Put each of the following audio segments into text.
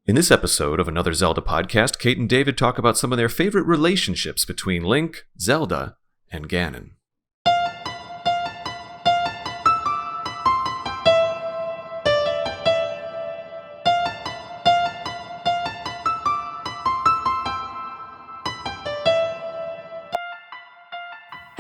In this episode of another Zelda podcast, Kate and David talk about some of their favorite relationships between Link, Zelda, and Ganon.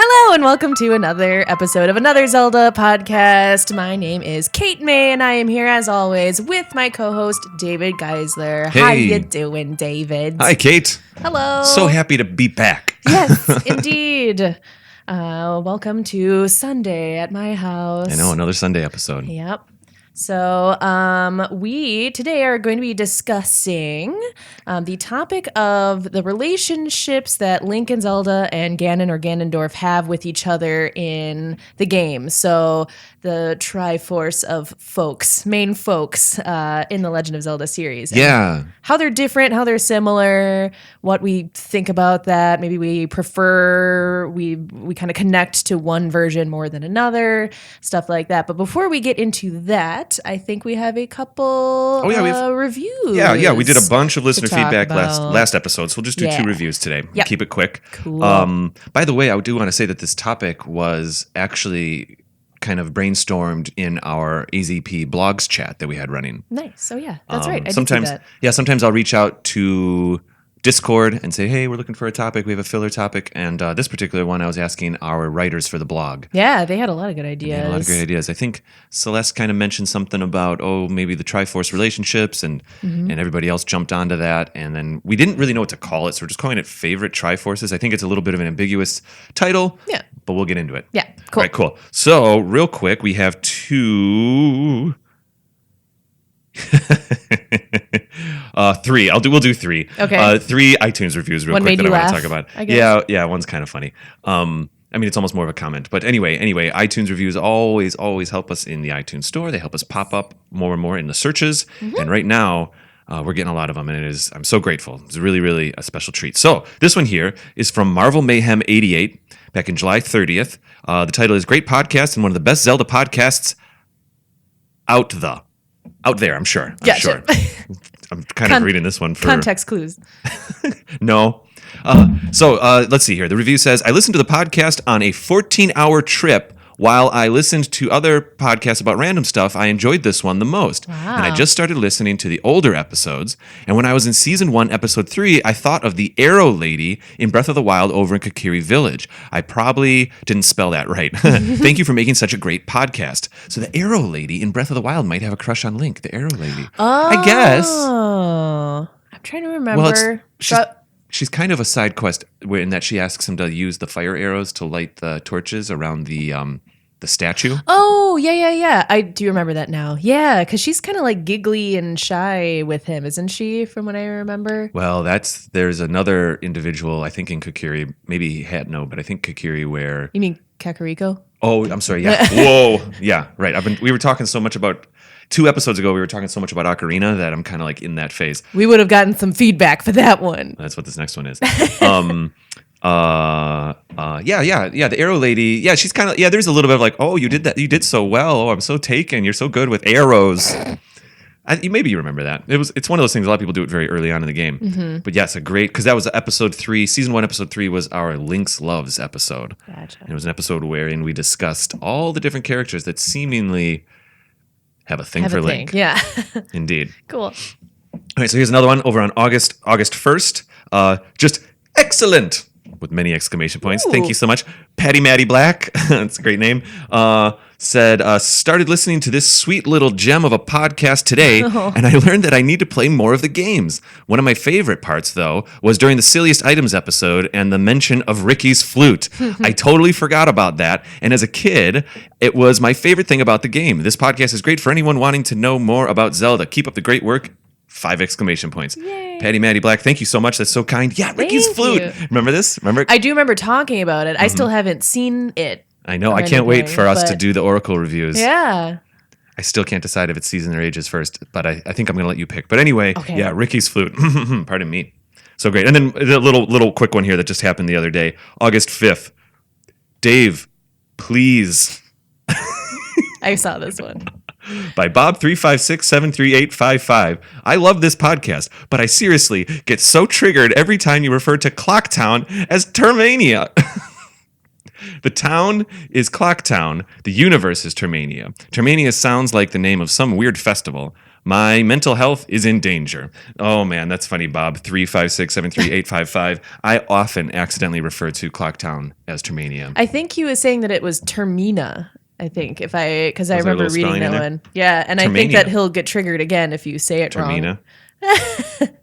Hello and welcome to another episode of another Zelda podcast. My name is Kate May and I am here as always with my co-host David Geisler. Hey. How you doing, David? Hi, Kate. Hello. So happy to be back. Yes, indeed. Welcome to Sunday at my house. I know, another Sunday episode. Yep. So we today are going to be discussing the topic of the relationships that Link and Zelda and Ganon or Ganondorf have with each other in the game. So the Triforce of folks, main folks in the Legend of Zelda series. Yeah. How they're different, how they're similar, what we think about that. Maybe we prefer, we kind of connect to one version more than another, stuff like that. But before we get into that, I think we have a couple reviews. Yeah, we did a bunch of listener talk feedback about. last episode, so we'll just do 2 reviews today. Yep. Keep it quick. Cool. By the way, I do want to say that this topic was actually kind of brainstormed in our AZP blogs chat that we had running. Nice. So yeah, that's right. I Sometimes, did see that. sometimes I'll reach out to Discord and say, hey, we're looking for a topic. We have a filler topic. And this particular one, I was asking our writers for the blog. Yeah, they had a lot of good They ideas. had a lot of great ideas. I think Celeste kind of mentioned something about, maybe the Triforce relationships, and everybody else jumped onto that. And then we didn't really know what to call it, so we're just calling it Favorite Triforces. I think it's a little bit of an ambiguous title, but we'll get into it. Yeah, cool. All right, cool. So real quick, we have 2... 3. We'll do 3. Okay. 3 iTunes reviews real One quick made that I you want to laugh, talk about. I guess. Yeah, one's kind of funny. I mean, it's almost more of a comment. But anyway, iTunes reviews always help us in the iTunes store. They help us pop up more and more in the searches. And right now, we're getting a lot of them, and I'm so grateful. It's really, really a special treat. So this one here is from Marvel Mayhem 88, back in July 30th. The title is Great Podcast and one of the best Zelda podcasts out there, I'm sure. Gotcha. I'm kind of reading this one for Context clues. No. So let's see here. The review says, I listened to the podcast on a 14-hour trip. While I listened to other podcasts about random stuff, I enjoyed this one the most. Wow. And I just started listening to the older episodes. And when I was in Season 1, Episode 3, I thought of the Arrow Lady in Breath of the Wild over in Kokiri Village. I probably didn't spell that right. Thank you for making such a great podcast. So the Arrow Lady in Breath of the Wild might have a crush on Link, the Arrow Lady. I guess. Oh, I'm trying to remember. Well, she's kind of a side quest in that she asks him to use the fire arrows to light the torches around the statue. Oh, yeah. I do remember that now. Yeah, because she's kind of like giggly and shy with him, isn't she, from what I remember? Well, there's another individual, I think in Kokiri, maybe Hatno, but I think Kokiri where... You mean Kakariko? Oh, I'm sorry, yeah. Whoa. Yeah, right. We were talking so much about... 2 episodes ago, we were talking so much about Ocarina that I'm kind of like in that phase. We would have gotten some feedback for that one. That's what this next one is. The Arrow Lady. Yeah, she's kind of, there's a little bit of like, oh, you did that. You did so well. Oh, I'm so taken. You're so good with arrows. Maybe you remember that. It's one of those things, a lot of people do it very early on in the game. Mm-hmm. But yes, because that was episode 3, season 1, episode 3 was our Link's Loves episode. Gotcha. And it was an episode wherein we discussed all the different characters that seemingly have a thing for Link. Yeah. Indeed. Cool. All right, so here's another one over on August 1st. Just excellent with many exclamation points. Ooh. Thank you so much. Patty Matty Black, that's a great name, said, started listening to this sweet little gem of a podcast today, and I learned that I need to play more of the games. One of my favorite parts, though, was during the Silliest Items episode and the mention of Ricky's flute. I totally forgot about that, and as a kid, it was my favorite thing about the game. This podcast is great for anyone wanting to know more about Zelda. Keep up the great work. 5 exclamation points. Yay. Patty Matty Black, thank you so much. That's so kind. Yeah, Ricky's Thank flute. you. Remember this? I do remember talking about it. I still haven't seen it. I know. or I can't wait anything, for us to but- do the Oracle reviews. Yeah. I still can't decide if it's season or ages first, but I think I'm going to let you pick. But anyway, Okay. yeah, Ricky's flute. Pardon me. So great. And then the little quick one here that just happened the other day, August 5th. Dave, please. I saw this one. By Bob356738855. I love this podcast, but I seriously get so triggered every time you refer to Clocktown as Termania. The town is Clocktown. The universe is Termania. Termania sounds like the name of some weird festival. My mental health is in danger. Oh man, that's funny, Bob. 356738855. I often accidentally refer to Clocktown as Termania. I think he was saying that it was Termina. I think because I Was there a remember little reading spelling in that there? one. Yeah, and I think Termania. that he'll get triggered again if you say it wrong. Termina.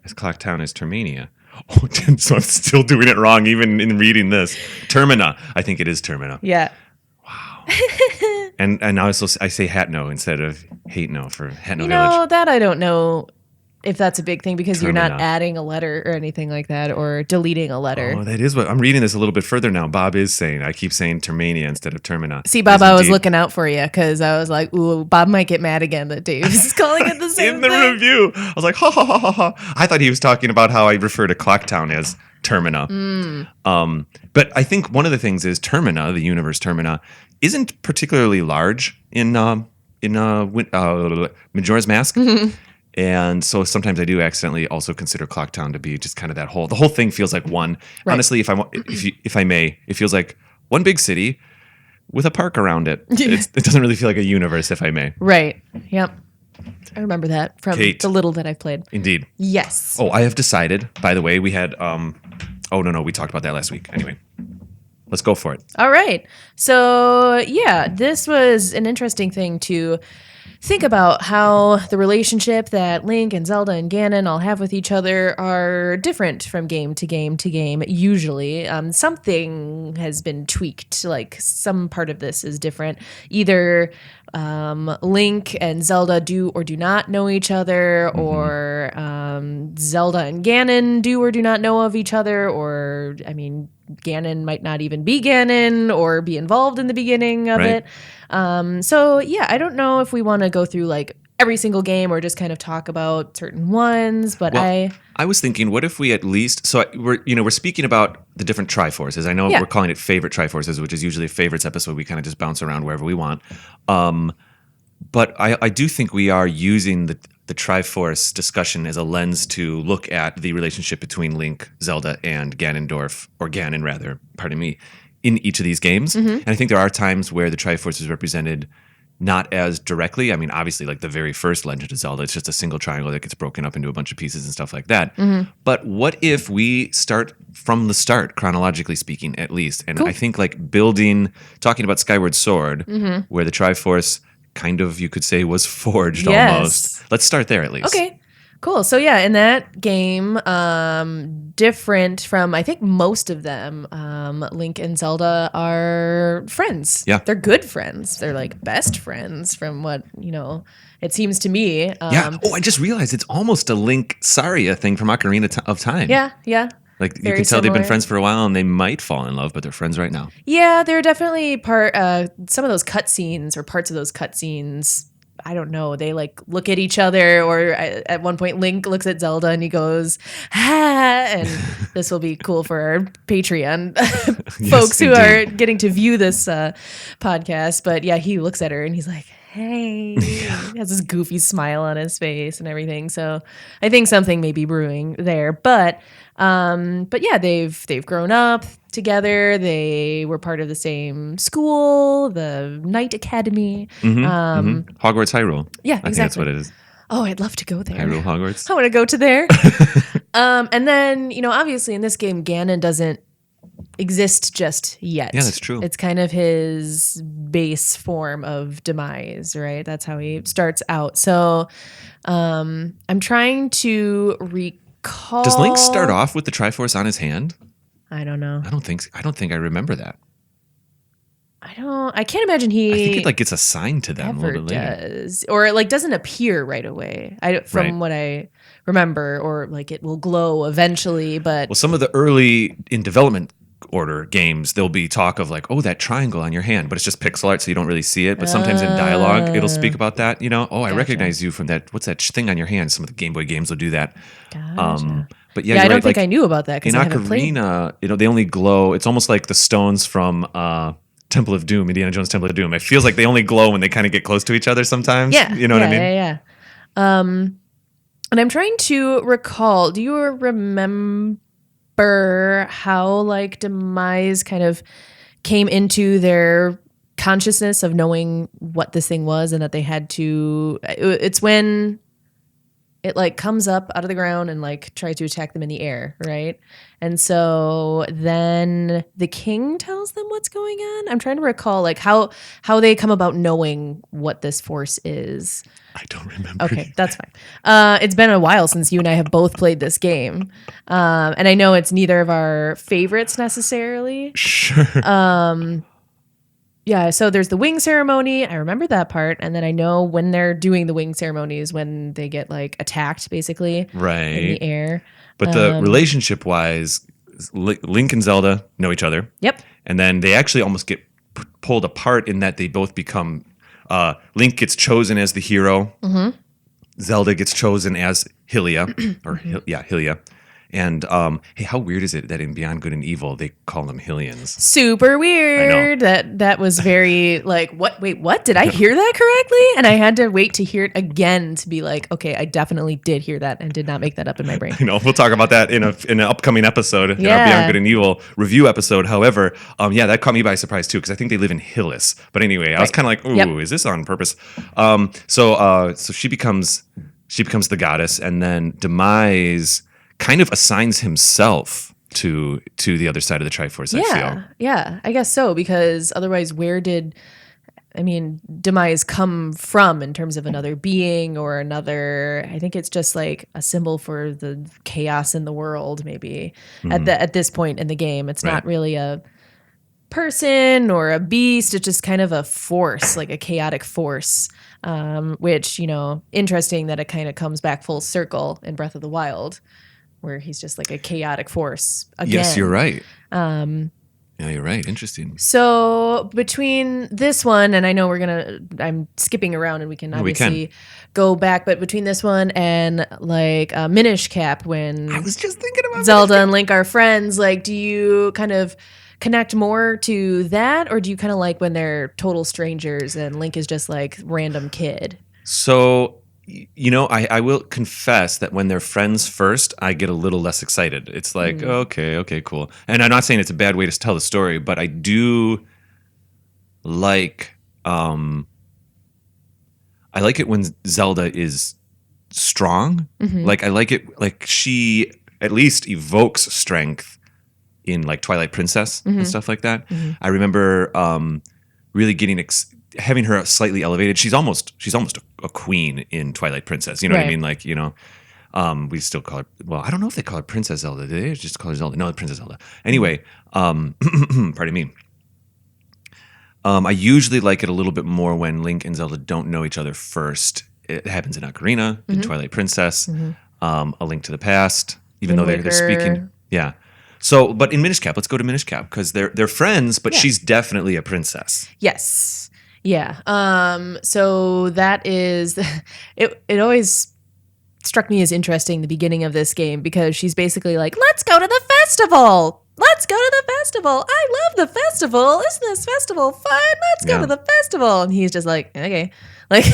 As Clocktown is Termania. Oh, so I'm still doing it wrong even in reading this. Termina. I think it is Termina. Yeah. And also I say Hatno instead of Hateno for Hatno You Village. know, that I don't know if that's a big thing because you're not Termina. adding a letter or anything like that or deleting a letter. Oh, that is what I'm reading this a little bit further now. Bob is saying I keep saying Termania instead of Termina. See, Bob, Yes, I was indeed. looking out for you because I was like, ooh, Bob might get mad again that Dave is calling it the same in the thing. review. I was like, ha ha ha ha ha. I thought he was talking about how I refer to Clocktown as Termina. But I think one of the things is Termina, the universe Termina, isn't particularly large in Majora's Mask. And so sometimes I do accidentally also consider Clocktown to be just kind of that whole. The whole thing feels like one. Right. Honestly, if I may, it feels like one big city with a park around it. It doesn't really feel like a universe, if I may. Right. Yep. I remember that from Kate. the little that I've played. Indeed. Yes. Oh, I have decided. By the way, we had. Oh no, we talked about that last week. Anyway, let's go for it. All right. So, yeah, this was an interesting thing to think about how the relationship that Link and Zelda and Ganon all have with each other are different from game to game to game, usually. Something has been tweaked, like some part of this is different. Either Link and Zelda do or do not know each other, or Zelda and Ganon do or do not know of each other, or, I mean, Ganon might not even be Ganon or be involved in the beginning of Right. it. So yeah, I don't know if we want to go through like every single game or just kind of talk about certain ones, but Well, I was thinking, what if we at least? So we're speaking about the different Triforces. I know Yeah. we're calling it favorite Triforces, which is usually a favorites episode. We kind of just bounce around wherever we want. But I do think we are using the Triforce discussion as a lens to look at the relationship between Link, Zelda, and Ganondorf, or Ganon rather, pardon me, in each of these games. And I think there are times where the Triforce is represented not as directly. I mean, obviously, like the very first Legend of Zelda, it's just a single triangle that gets broken up into a bunch of pieces and stuff like that. But what if we start from the start, chronologically speaking, at least? And I think like talking about Skyward Sword, where the Triforce kind of, you could say, was forged Yes. almost. Let's start there at least. okay, cool. So yeah, in that game, different from I think most of them, Link and Zelda are friends. Yeah. They're good friends. They're like best friends from what, it seems to me. Yeah. Oh, I just realized it's almost a Link Saria thing from Ocarina of Time. Yeah, yeah. Like you Very can tell they've been similar. friends for a while and they might fall in love, but they're friends right now. Yeah, they're definitely some of those cutscenes or parts of those cutscenes. I don't know. They like look at each other, or at one point, Link looks at Zelda and he goes, "Ah!" And this will be cool for our Patreon folks who are getting to view this podcast. But yeah, he looks at her and he's like, "Hey," he has this goofy smile on his face and everything. So I think something may be brewing there. But yeah, they've grown up together. They were part of the same school, the Knight Academy. Hogwarts Hyrule. Yeah, I think that's exactly. what it is. Oh, I'd love to go there. Hyrule Hogwarts. I want to go to there. And then, obviously in this game, Ganon doesn't exist just yet. Yeah, that's true. It's kind of his base form of demise, right? That's how he starts out. So I'm trying to recall. Does Link start off with the Triforce on his hand? I don't know. I don't think I remember that. I can't imagine he I think it like gets assigned to them a ever little bit later. does, or it like doesn't appear right away. From Right. what I remember, or like it will glow eventually. But Well, some of the early in development order games, there'll be talk of like, oh, that triangle on your hand, but it's just pixel art, so you don't really see it. But sometimes in dialogue, it'll speak about that. Oh, I recognize you from that. What's that thing on your hand? Some of the Game Boy games will do that. Gotcha. But yeah, you're I don't right, think like, I knew about that because in I haven't played. Ocarina, they only glow. It's almost like the stones from Temple of Doom, Indiana Jones Temple of Doom. It feels like they only glow when they kind of get close to each other sometimes. Yeah. You know what I mean? Yeah. And I'm trying to recall, do you remember how like Demise kind of came into their consciousness of knowing what this thing was and that they had to, it's when it like comes up out of the ground and like tries to attack them in the air, right? And so then the king tells them what's going on. I'm trying to recall like how they come about knowing what this force is. I don't remember. Okay, that's fine. It's been a while since you and I have both played this game. And I know it's neither of our favorites necessarily. Sure. Yeah, so there's the wing ceremony. I remember that part. And then I know when they're doing the wing ceremony is when they get like attacked basically Right. in the air. But the relationship wise, Link and Zelda know each other. Yep. And then they actually almost get pulled apart in that they both become, Link gets chosen as the hero. Mm-hmm. Zelda gets chosen as Hylia, Hylia. And hey, how weird is it that in Beyond Good and Evil they call them Hylians? Super weird. That was very like, what? Wait, what? Did I hear that correctly? And I had to wait to hear it again to be like, okay, I definitely did hear that and did not make that up in my brain. I know. We'll talk about that in an upcoming episode, in our Beyond Good and Evil review episode. However, that caught me by surprise too because I think they live in Hillis. But anyway, I was kind of like, ooh, is this on purpose? So she becomes the goddess, and then Demise kind of assigns himself to the other side of the Triforce, I feel. Yeah, I guess so, because otherwise where did, Demise come from in terms of another being or another, I think it's just like a symbol for the chaos in the world, maybe, at this point in the game. It's not really a person or a beast, it's just kind of a force, like a chaotic force, which, interesting that it kind of comes back full circle in Breath of the Wild, where he's just like a chaotic force again. Yes, you're right. Yeah, you're right. Interesting. So between this one, and I know I'm skipping around and we can obviously go back, but between this one and like Minish Cap, when I was just thinking about Zelda and Link are friends, like do you kind of connect more to that, or do you kind of like when they're total strangers and Link is just like random kid? So, I will confess that when they're friends first, I get a little less excited. It's like, okay, cool. And I'm not saying it's a bad way to tell the story, but I do like, I like it when Zelda is strong. Mm-hmm. Like, I like it, like she at least evokes strength in like Twilight Princess and stuff like that. Mm-hmm. I remember really getting having her slightly elevated. She's almost a queen in Twilight Princess. You know what I mean? Like, we still call her, well, I don't know if they call her Princess Zelda. Did they just call her Zelda? No, Princess Zelda. Anyway, pardon me. I usually like it a little bit more when Link and Zelda don't know each other first. It happens in Ocarina, in Twilight Princess, A Link to the Past, even though they're speaking. Yeah. So, but in Minish Cap, let's go to Minish Cap because they're friends, but she's definitely a princess. Yes. Yeah. So that is it always struck me as interesting, the beginning of this game, because she's basically like, let's go to the festival. Let's go to the festival. I love the festival. Isn't this festival fun? Let's go to the festival. And he's just like, okay. Like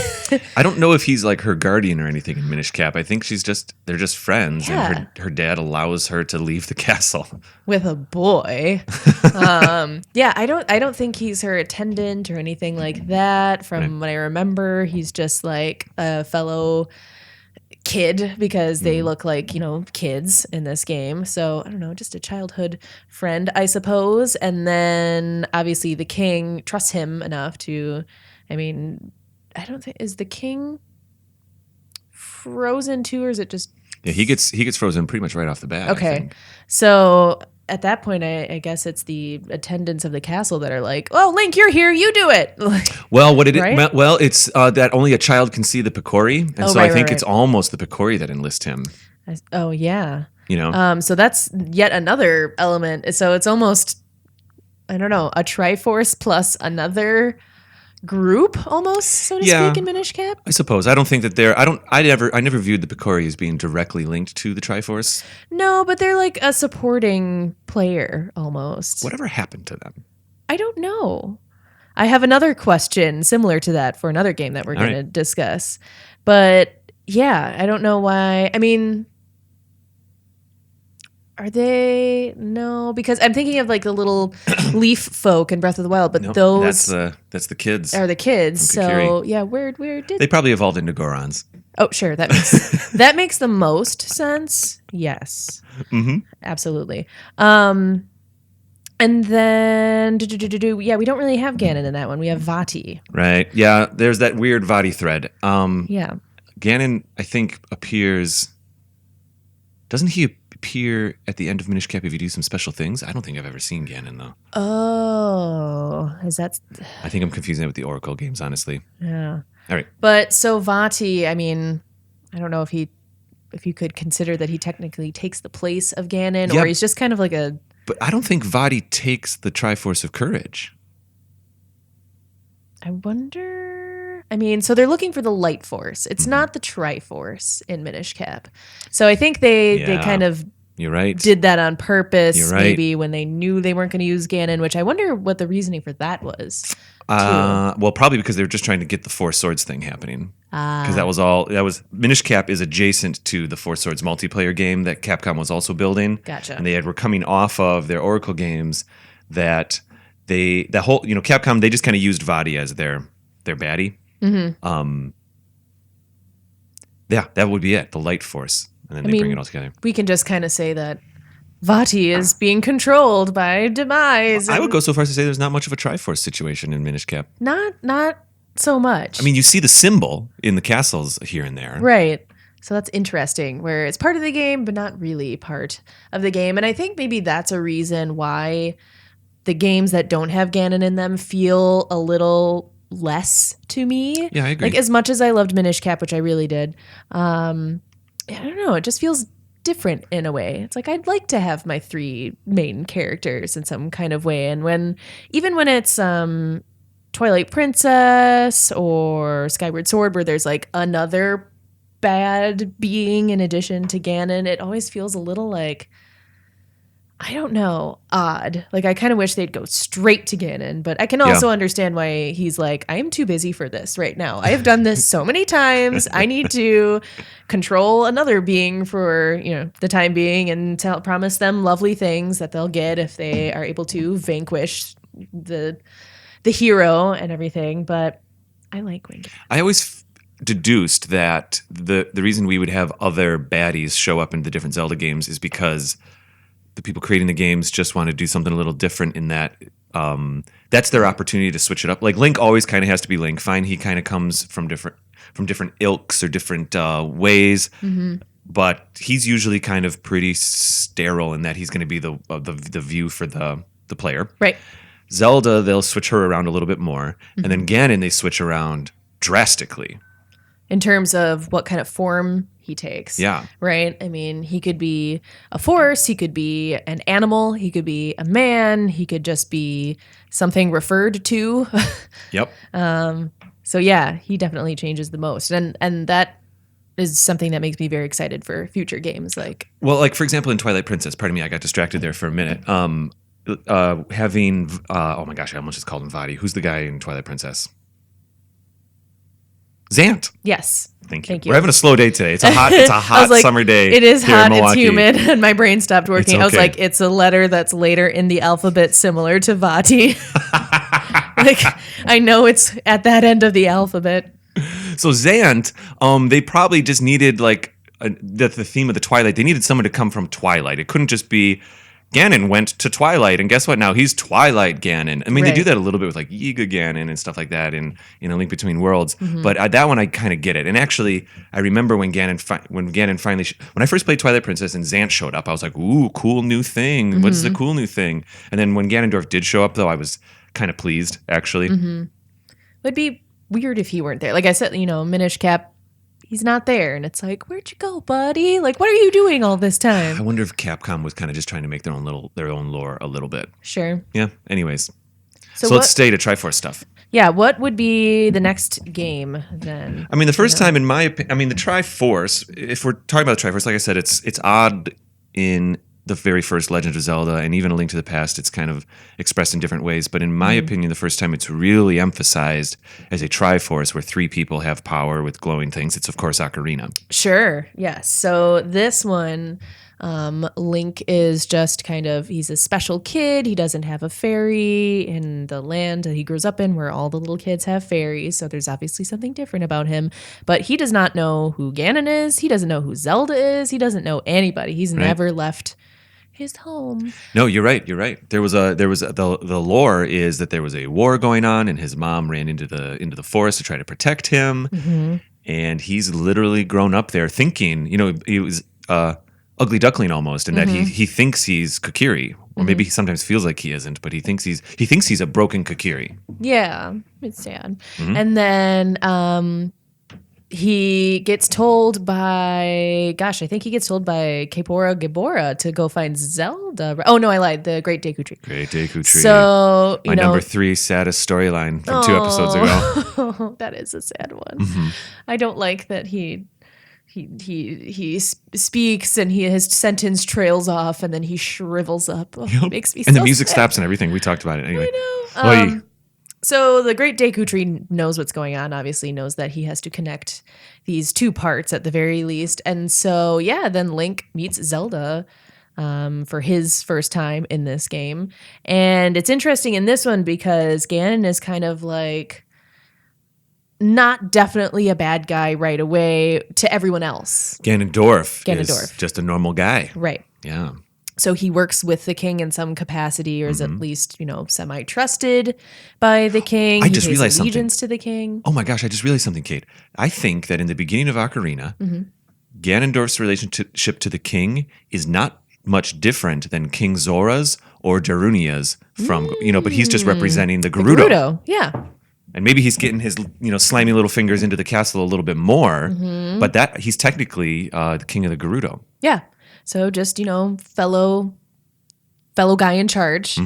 I don't know if he's like her guardian or anything in Minish Cap. I think they're just friends, and her dad allows her to leave the castle with a boy. I don't think he's her attendant or anything like that. From what I remember, he's just like a fellow kid, because they look like, kids in this game. So I don't know, just a childhood friend, I suppose. And then obviously the king trusts him enough to, I don't think, is the king frozen too, or is it just? Yeah, he gets frozen pretty much right off the bat. Okay, so at that point, I guess it's the attendants of the castle that are like, "Oh, Link, you're here. You do it." Well, it's that only a child can see the Picori, and I think it's almost the Picori that enlist him. Oh yeah. So that's yet another element. So it's almost, I don't know, a Triforce plus another group almost, so to speak, in Minish Cap. I suppose. I don't think that I never viewed the Picori as being directly linked to the Triforce. No, but they're like a supporting player almost. Whatever happened to them? I don't know. I have another question similar to that for another game that we're going to discuss. But yeah, I don't know why. I mean, are they? No, because I'm thinking of like the little leaf folk in Breath of the Wild, but those that's the kids. are the kids. So yeah, where did they probably evolved into Gorons? Oh, sure. That makes the most sense. Yes. Mm-hmm. Absolutely. And then, yeah, we don't really have Ganon in that one. We have Vati. Right. Yeah, there's that weird Vati thread. Yeah. Ganon, I think, appears... Doesn't he appear at the end of Minish Cap if you do some special things? I don't think I've ever seen Ganon, though. Oh, is that... I think I'm confusing it with the Oracle games, honestly. Yeah. All right. But so Vati, I mean, I don't know if you could consider that he technically takes the place of Ganon, or he's just kind of like a... But I don't think Vati takes the Triforce of Courage. I wonder... I mean, so they're looking for the Light Force. It's not the Triforce in Minish Cap. So I think they kind of You're right. did that on purpose, You're right. maybe when they knew they weren't going to use Ganon, which I wonder what the reasoning for that was. Well, probably because they were just trying to get the Four Swords thing happening. Because that was Minish Cap is adjacent to the Four Swords multiplayer game that Capcom was also building. Gotcha. And they were coming off of their Oracle games that Capcom, they just kind of used Vati as their baddie. Mm-hmm. Yeah, that would be it. The Light Force. And then they bring it all together. We can just kind of say that Vati is being controlled by Demise. I would go so far as to say there's not much of a Triforce situation in Minish Cap. Not so much. I mean, you see the symbol in the castles here and there. Right. So that's interesting, where it's part of the game, but not really part of the game. And I think maybe that's a reason why the games that don't have Ganon in them feel a little less to me. Yeah, I agree. Like, as much as I loved Minish Cap, which I really did, I don't know, it just feels different in a way. It's like I'd like to have my three main characters in some kind of way. And even when it's Twilight Princess or Skyward Sword, where there's like another bad being in addition to Ganon, it always feels a little like, I don't know, odd. Like, I kind of wish they'd go straight to Ganon, but I can also understand why he's like, I'm too busy for this right now. I have done this so many times. I need to control another being for, the time being and promise them lovely things that they'll get if they are able to vanquish the hero and everything. But I like Wing. I always deduced that the reason we would have other baddies show up in the different Zelda games is because the people creating the games just want to do something a little different in that that's their opportunity to switch it up. Like Link always kind of has to be Link. Fine, he kind of comes from different ilks or different ways, but he's usually kind of pretty sterile in that he's going to be the view for the player. Right. Zelda, they'll switch her around a little bit more, and then Ganon they switch around drastically. In terms of what kind of form he takes. Yeah. Right? I mean, he could be a force, he could be an animal, he could be a man, he could just be something referred to. Yep. So yeah, he definitely changes the most. And that is something that makes me very excited for future games. Like for example, in Twilight Princess, pardon me, I got distracted there for a minute. Having oh my gosh, I almost just called him Vati. Who's the guy in Twilight Princess? Zant. Yes. Thank you. We're having a slow day today. It's a hot summer day. It is here hot. in Milwaukee. It's humid, and my brain stopped working. Okay. I was like, it's a letter that's later in the alphabet, similar to Vati. Like, I know it's at that end of the alphabet. So Zant, they probably just needed the theme of the Twilight. They needed someone to come from Twilight. It couldn't just be Ganon went to Twilight, and guess what? Now he's Twilight Ganon. I mean, They do that a little bit with like Yiga Ganon and stuff like that in A Link Between Worlds. But that one, I kind of get it. And actually, I remember when Ganon finally, when I first played Twilight Princess and Zant showed up, I was like, "Ooh, cool new thing! What's the cool new thing?" And then when Ganondorf did show up, though, I was kind of pleased actually. It'd be weird if he weren't there. Like I said, Minish Cap. He's not there, and it's like, where'd you go, buddy? Like, what are you doing all this time? I wonder if Capcom was kind of just trying to make their own lore a little bit. Sure. Yeah. Anyways, so what, let's stay to Triforce stuff. Yeah. What would be the next game then? I mean, the first time in my opinion, the Triforce. If we're talking about the Triforce, like I said, it's odd in the very first Legend of Zelda and even A Link to the Past, it's kind of expressed in different ways. But in my opinion, the first time it's really emphasized as a Triforce where 3 people have power with glowing things, it's of course Ocarina. Sure. Yes. So this one, Link is just kind of, he's a special kid. He doesn't have a fairy in the land that he grows up in where all the little kids have fairies. So there's obviously something different about him. But he does not know who Ganon is. He doesn't know who Zelda is. He doesn't know anybody. He's never left his home. No, you're right. You're right. The lore is that there was a war going on, and his mom ran into the forest to try to protect him, and he's literally grown up there thinking, he was ugly duckling almost, and that he thinks he's Kokiri, or maybe he sometimes feels like he isn't, but he thinks he's a broken Kokiri. Yeah, it's sad. And then he gets told by, I think he gets told by Kaepora Gaebora to go find Zelda. Oh, no, I lied. The Great Deku Tree. Great Deku Tree. So, my number 3 saddest storyline from 2 episodes ago. That is a sad one. I don't like that he speaks and his sentence trails off and then he shrivels up. It makes me and so the music sad. stops and everything. We talked about it anyway. I know. So the Great Deku Tree knows what's going on, obviously knows that he has to connect these 2 parts at the very least. And so, then Link meets Zelda for his first time in this game. And it's interesting in this one because Ganon is kind of like not definitely a bad guy right away to everyone else. Ganondorf is just a normal guy. Right. Yeah. So he works with the king in some capacity, or is at least, semi-trusted by the king. I just realized something. Allegiance to the king. Oh my gosh, I just realized something, Kate. I think that in the beginning of Ocarina, Ganondorf's relationship to the king is not much different than King Zora's or Darunia's from, but he's just representing the Gerudo. Gerudo, yeah. And maybe he's getting his, slimy little fingers into the castle a little bit more, but that he's technically the king of the Gerudo. Yeah. So just, fellow guy in charge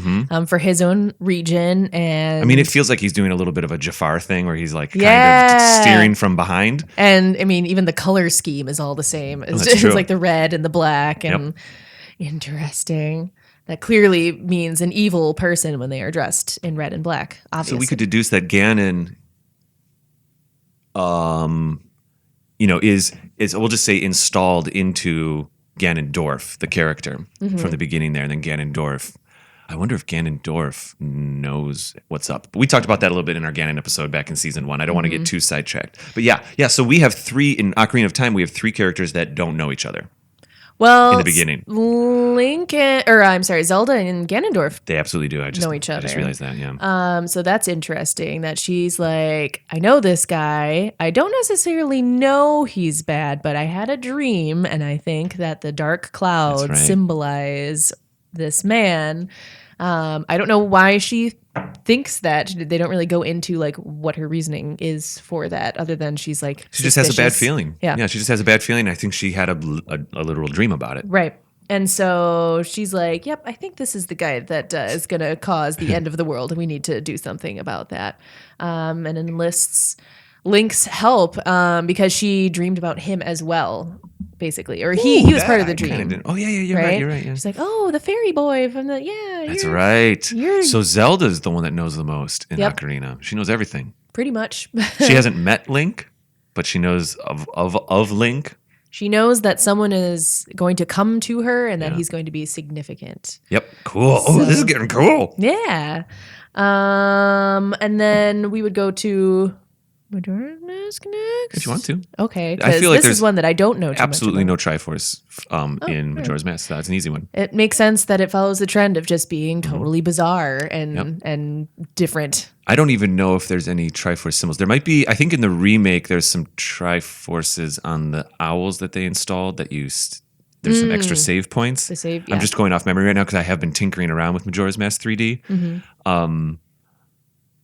for his own region. And I mean, it feels like he's doing a little bit of a Jafar thing where he's like kind of steering from behind. And I mean, even the color scheme is all the same. It's like the red and the black and interesting. That clearly means an evil person when they are dressed in red and black, obviously. So we could deduce that Ganon, is we'll just say installed into Ganondorf, the character, from the beginning there, and then Ganondorf. I wonder if Ganondorf knows what's up. But we talked about that a little bit in our Ganon episode back in season 1. I don't want to get too sidetracked. But yeah. So we have 3, in Ocarina of Time, we have 3 characters that don't know each other. Well, in the beginning, Zelda and Ganondorf. They absolutely do. I just know each other. I just realized that. Yeah. So that's interesting. That she's like, I know this guy. I don't necessarily know he's bad, but I had a dream, and I think that the dark clouds symbolize this man. I don't know why she thinks that. They don't really go into like what her reasoning is for that, other than she's like she just has a bad feeling. Yeah, she just has a bad feeling. I think she had a literal dream about it. Right. And so she's like, yep, I think this is the guy that is going to cause the end of the world, and we need to do something about that. And enlists Link's help because she dreamed about him as well, basically. Or he was part of the dream. Oh, yeah, you're right. You're right. Yeah. She's like, oh, the fairy boy from the, That's right. So Zelda's the one that knows the most in Ocarina. She knows everything. Pretty much. She hasn't met Link, but she knows of Link. She knows that someone is going to come to her and that he's going to be significant. Yep. Cool. So, this is getting cool. Yeah. And then we would go to Majora's Mask next. If you want to. Okay. Because like this is one that I don't know too absolutely much about. No Triforce in Majora's Mask. That's an easy one. It makes sense that it follows the trend of just being totally bizarre and different. I don't even know if there's any Triforce symbols. There might be, I think in the remake, there's some Triforces on the owls that they installed that used. There's some extra save points. I'm just going off memory right now because I have been tinkering around with Majora's Mask 3D.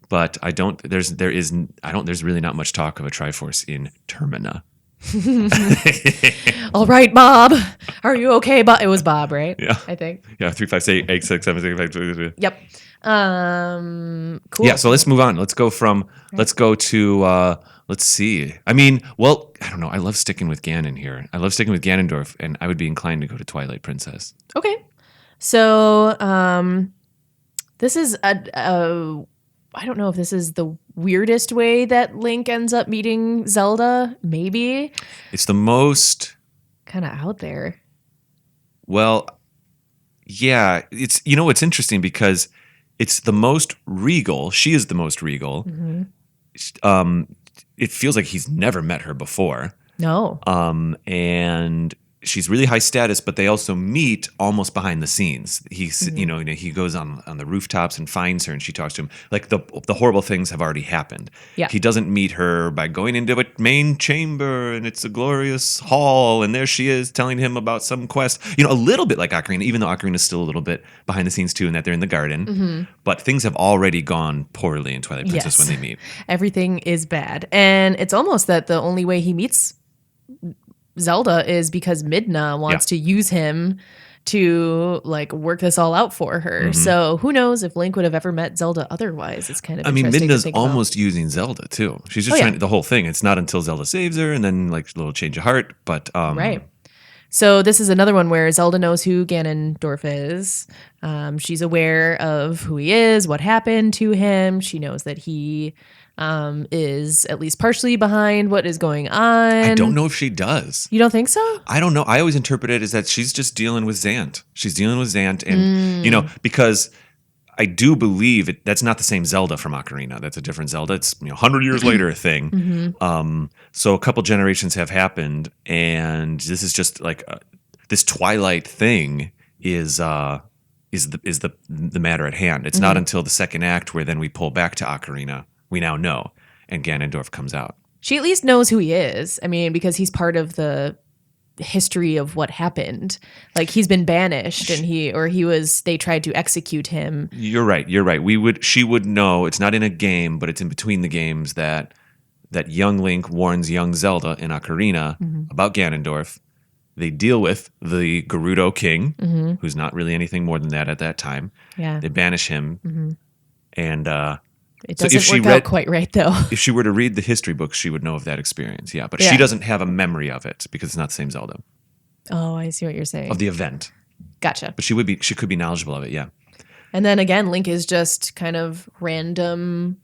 But there's really not much talk of a Triforce in Termina. All right, Bob. Are you okay? It was Bob, right? Yeah. I think. Yeah, 3, 5, 6, 8, 6, 7, 6, 5, 2, 3. Yep. Cool. Yeah, so let's move on. Let's go to Let's see. I mean, well, I don't know. I love sticking with Ganon here. I love sticking with Ganondorf, and I would be inclined to go to Twilight Princess. Okay. So, this is I don't know if this is the weirdest way that Link ends up meeting Zelda. Maybe. It's the most... Kind of out there. Well, yeah. It's it's interesting because it's the most regal. She is the most regal. Mm-hmm. It feels like he's never met her before. No. And she's really high status, but they also meet almost behind the scenes. He's, he goes on the rooftops and finds her, and she talks to him. Like the horrible things have already happened. Yeah. He doesn't meet her by going into a main chamber, and it's a glorious hall, and there she is telling him about some quest. A little bit like Ocarina, even though Ocarina is still a little bit behind the scenes too, in that they're in the garden. Mm-hmm. But things have already gone poorly in Twilight Princess when they meet. Everything is bad, and it's almost that the only way he meets Zelda is because Midna wants to use him to work this all out for her. Mm-hmm. So who knows if Link would have ever met Zelda otherwise? It's kind of interesting Midna's to think almost about. Using Zelda too. She's just trying the whole thing. It's not until Zelda saves her and then a little change of heart. But right. So this is another one where Zelda knows who Ganondorf is. She's aware of who he is, what happened to him. She knows that he is at least partially behind what is going on. I don't know if she does. You don't think so? I don't know. I always interpret it as that she's just dealing with Zant. She's dealing with Zant, and because I do believe that's not the same Zelda from Ocarina. That's a different Zelda. It's 100 years later a thing. Mm-hmm. So a couple generations have happened, and this is just this Twilight thing is the matter at hand. It's not until the second act where then we pull back to Ocarina. We now know, and Ganondorf comes out. She at least knows who he is. I mean, because he's part of the history of what happened. He's been banished, and they tried to execute him. You're right. She would know. It's not in a game, but it's in between the games that young Link warns young Zelda in Ocarina about Ganondorf. They deal with the Gerudo King, who's not really anything more than that at that time. Yeah. They banish him, and it doesn't work out quite right, though. If she were to read the history books, she would know of that experience. Yeah, but she doesn't have a memory of it because it's not the same Zelda. Oh, I see what you're saying. Of the event. Gotcha. But she could be knowledgeable of it, yeah. And then again, Link is just kind of random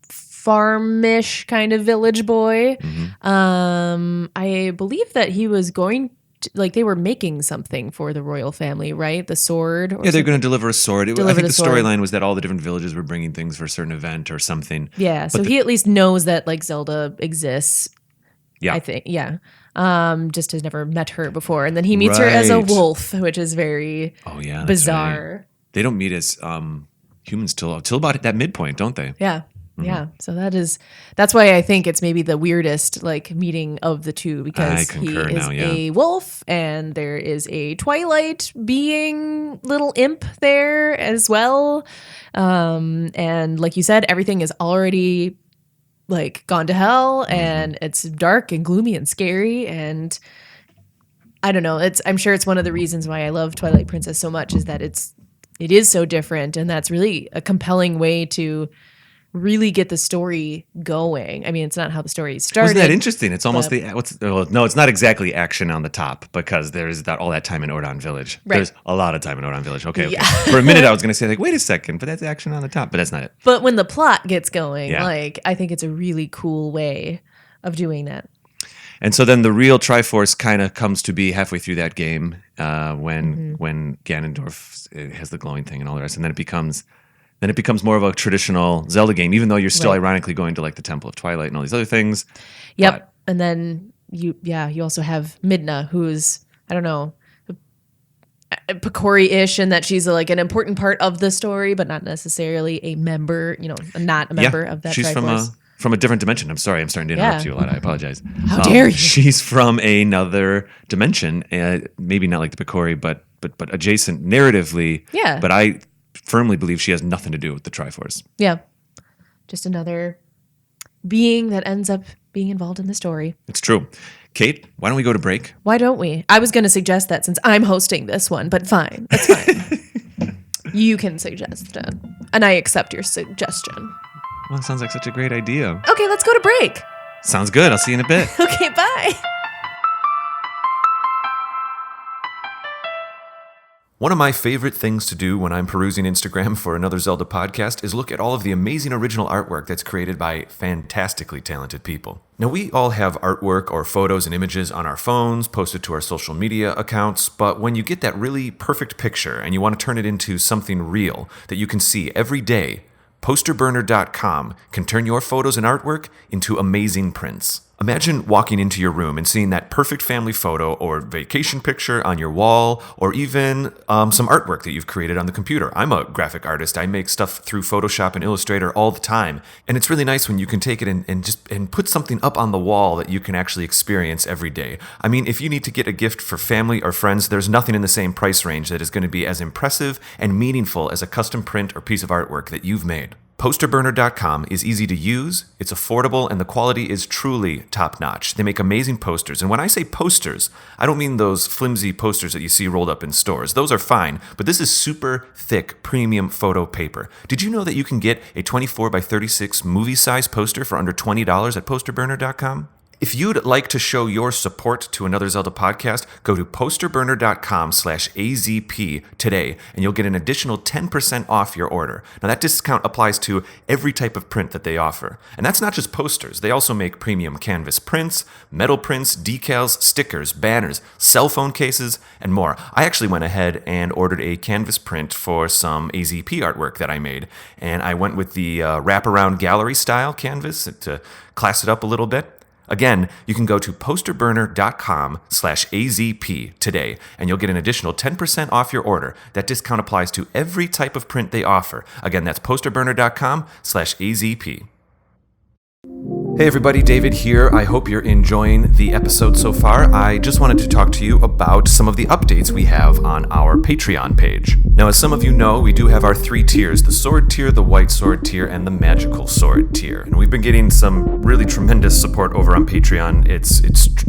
farmish kind of village boy. Mm-hmm. I believe that he was going to, they were making something for the royal family, right? The sword. Yeah, they're going to deliver a sword. I think the storyline was that all the different villages were bringing things for a certain event or something. Yeah, so he at least knows that Zelda exists. Yeah, I think. Yeah, just has never met her before, and then he meets her as a wolf, which is very bizarre. Right. They don't meet as humans till about that midpoint, don't they? Yeah. Mm-hmm. Yeah, so that's why I think it's maybe the weirdest meeting of the two, because he is a wolf and there is a Twilight being little imp there as well, and like you said, everything is already gone to hell, and it's dark and gloomy and scary, and I don't know. I'm sure it's one of the reasons why I love Twilight Princess so much is that it is so different, and that's really a compelling way to really get the story going. I mean, it's not how the story started. Wasn't that interesting? It's almost no, it's not exactly action on the top, because there's all that time in Ordon Village. Right. There's a lot of time in Ordon Village. Okay. For a minute I was going to say wait a second, but that's action on the top, but that's not it. But when the plot gets going, I think it's a really cool way of doing that. And so then the real Triforce kind of comes to be halfway through that game when Ganondorf has the glowing thing and all the rest, and then it becomes more of a traditional Zelda game, even though you're still ironically going to the Temple of Twilight and all these other things. Yep. But, and then you also have Midna, who's, I don't know, Picori-ish, in that she's an important part of the story, but not necessarily a member, not a member of that she's Triforce. From a different dimension. I'm sorry, I'm starting to interrupt you a lot. I apologize. How dare you? She's from another dimension, maybe not like the Picori, but adjacent narratively. Yeah. But I firmly believe she has nothing to do with the Triforce. Yeah. Just another being that ends up being involved in the story. It's true. Kate, why don't we go to break? Why don't we? I was going to suggest that since I'm hosting this one, but fine. That's fine. You can suggest it. And I accept your suggestion. Well, it sounds like such a great idea. Okay, let's go to break. Sounds good. I'll see you in a bit. Okay, bye. One of my favorite things to do when I'm perusing Instagram for another Zelda podcast is look at all of the amazing original artwork that's created by fantastically talented people. Now, we all have artwork or photos and images on our phones, posted to our social media accounts, but when you get that really perfect picture and you want to turn it into something real that you can see every day, posterburner.com can turn your photos and artwork into amazing prints. Imagine walking into your room and seeing that perfect family photo or vacation picture on your wall, or even some artwork that you've created on the computer. I'm a graphic artist. I make stuff through Photoshop and Illustrator all the time. And it's really nice when you can take it and put something up on the wall that you can actually experience every day. I mean, if you need to get a gift for family or friends, there's nothing in the same price range that is going to be as impressive and meaningful as a custom print or piece of artwork that you've made. Posterburner.com is easy to use, it's affordable, and the quality is truly top-notch. They make amazing posters, and when I say posters, I don't mean those flimsy posters that you see rolled up in stores. Those are fine, but this is super thick, premium photo paper. Did you know that you can get a 24 by 36 movie-size poster for under $20 at posterburner.com? If you'd like to show your support to Another Zelda podcast, go to posterburner.com/AZP today, and you'll get an additional 10% off your order. Now, that discount applies to every type of print that they offer. And that's not just posters. They also make premium canvas prints, metal prints, decals, stickers, banners, cell phone cases, and more. I actually went ahead and ordered a canvas print for some AZP artwork that I made, and I went with the wraparound gallery style canvas to class it up a little bit. Again, you can go to posterburner.com/AZP today, and you'll get an additional 10% off your order. That discount applies to every type of print they offer. Again, that's posterburner.com/AZP. Hey everybody, David here. I hope you're enjoying the episode so far. I just wanted to talk to you about some of the updates we have on our Patreon page. Now, as some of you know, we do have our 3 tiers, the sword tier, the white sword tier, and the magical sword tier. And we've been getting some really tremendous support over on Patreon. It's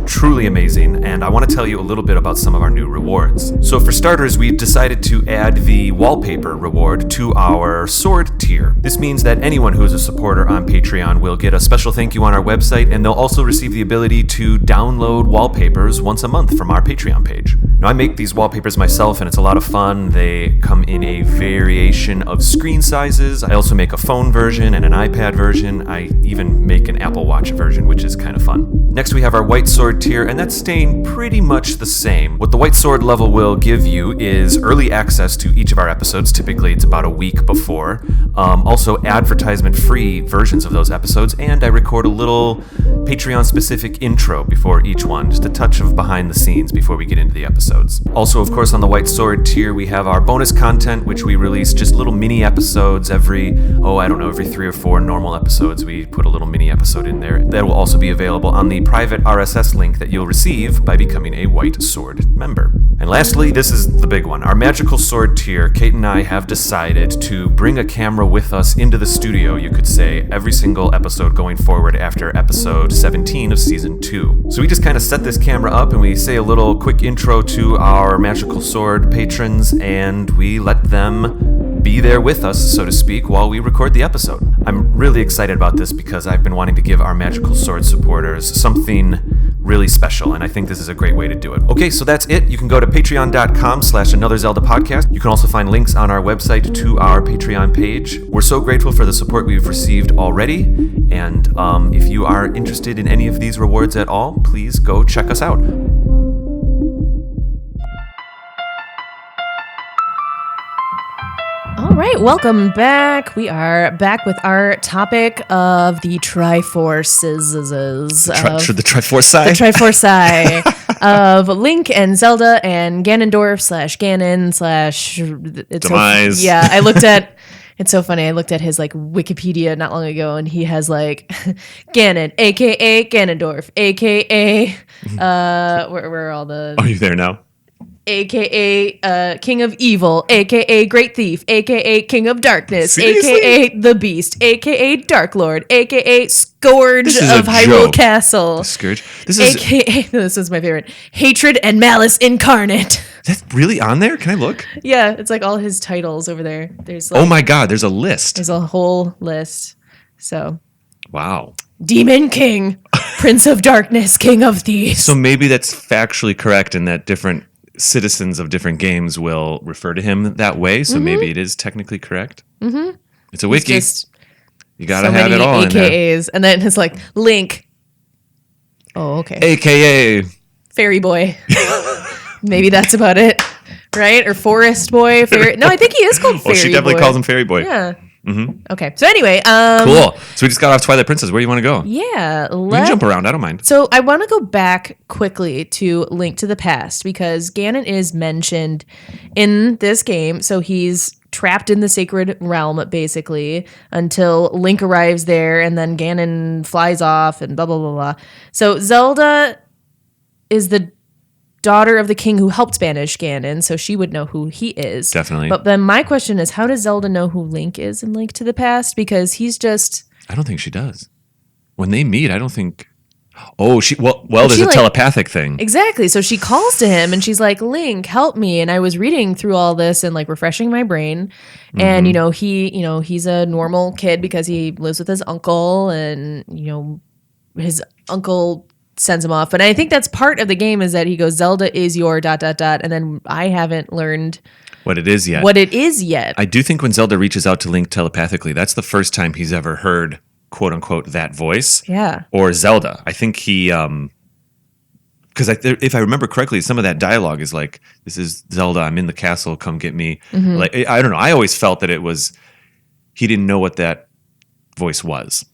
truly amazing, and I want to tell you a little bit about some of our new rewards. So for starters, we've decided to add the wallpaper reward to our sword tier. This means that anyone who is a supporter on Patreon will get a special thank you on our website, and they'll also receive the ability to download wallpapers once a month from our Patreon page. Now, I make these wallpapers myself, and it's a lot of fun. They come in a variation of screen sizes. I also make a phone version and an iPad version. I even make an Apple Watch version, which is kind of fun. Next, we have our white sword tier, and that's staying pretty much the same. What the white sword level will give you is early access to each of our episodes. Typically, it's about a week before. Also, advertisement-free versions of those episodes, and I record a little Patreon-specific intro before each one, just a touch of behind the scenes before we get into the episodes. Also, of course, on the white sword tier, we have our bonus content, which we release just little mini episodes every 3 or 4 normal episodes. We put a little mini episode in there. That will also be available on the private RSS link that you'll receive by becoming a white sword member. And lastly, this is the big one. Our magical sword tier, Kate and I have decided to bring a camera with us into the studio, you could say, every single episode going forward after episode 17 of season 2. So we just kind of set this camera up and we say a little quick intro to our magical sword patrons, and we let them be there with us, so to speak, while we record the episode. I'm really excited about this because I've been wanting to give our magical sword supporters something really special, and I think this is a great way to do it. Okay, so that's it. You can go to patreon.com/Another Zelda podcast. You can also find links on our website to our Patreon page. We're so grateful for the support we've received already, and if you are interested in any of these rewards at all, please go check us out. All right, welcome back. We are back with our topic of the Triforces. The Triforce The Triforce of Link and Zelda and Ganondorf/Ganon/ Demise. Yeah, I looked at... It's so funny. I looked at his Wikipedia not long ago, and he has Ganon, aka Ganondorf, aka where are all the... Are you there now? AKA King of Evil, AKA Great Thief, AKA King of Darkness, Seriously? AKA The Beast, AKA Dark Lord, AKA Scourge of Hyrule Castle. Scourge. AKA, this is my favorite, Hatred and Malice Incarnate. That's really on there? Can I look? Yeah, it's all his titles over there. There's oh my God, there's a list. There's a whole list. So. Wow. Demon King. Prince of Darkness, King of Thieves. So maybe that's factually correct in that different citizens of different games will refer to him that way. So maybe it is technically correct. Mm-hmm. It's a wiki. You got to have it all AKAs. in there. And then it's like Link. Oh, okay. AKA. Fairy Boy. Maybe that's about it. Right? Or Forest Boy. No, I think he is called Fairy Boy. Oh, she definitely calls him Fairy Boy. Yeah. Mm-hmm. Okay. So anyway. Cool. So we just got off Twilight Princess. Where do you want to go? Yeah. We can jump around. I don't mind. So I want to go back quickly to Link to the Past because Ganon is mentioned in this game. So he's trapped in the sacred realm, basically, until Link arrives there and then Ganon flies off and blah, blah, blah, blah. So Zelda is the daughter of the king who helped banish Ganon, so she would know who he is. Definitely. But then my question is, how does Zelda know who Link is in Link to the Past? Because he's just... I don't think she does. When they meet, I don't think... Oh, there's a telepathic thing. Exactly. So she calls to him and she's like, Link, help me. And I was reading through all this and like refreshing my brain. And, he's a normal kid because he lives with his uncle and, his uncle sends him off. But I think that's part of the game is that he goes, Zelda is your ... And then I haven't learned what it is yet. I do think when Zelda reaches out to Link telepathically, that's the first time he's ever heard, quote unquote, that voice. Yeah. Or Zelda. I think he, because if I remember correctly, some of that dialogue is like, this is Zelda, I'm in the castle, come get me. Mm-hmm. Like, I don't know. I always felt that he didn't know what that voice was.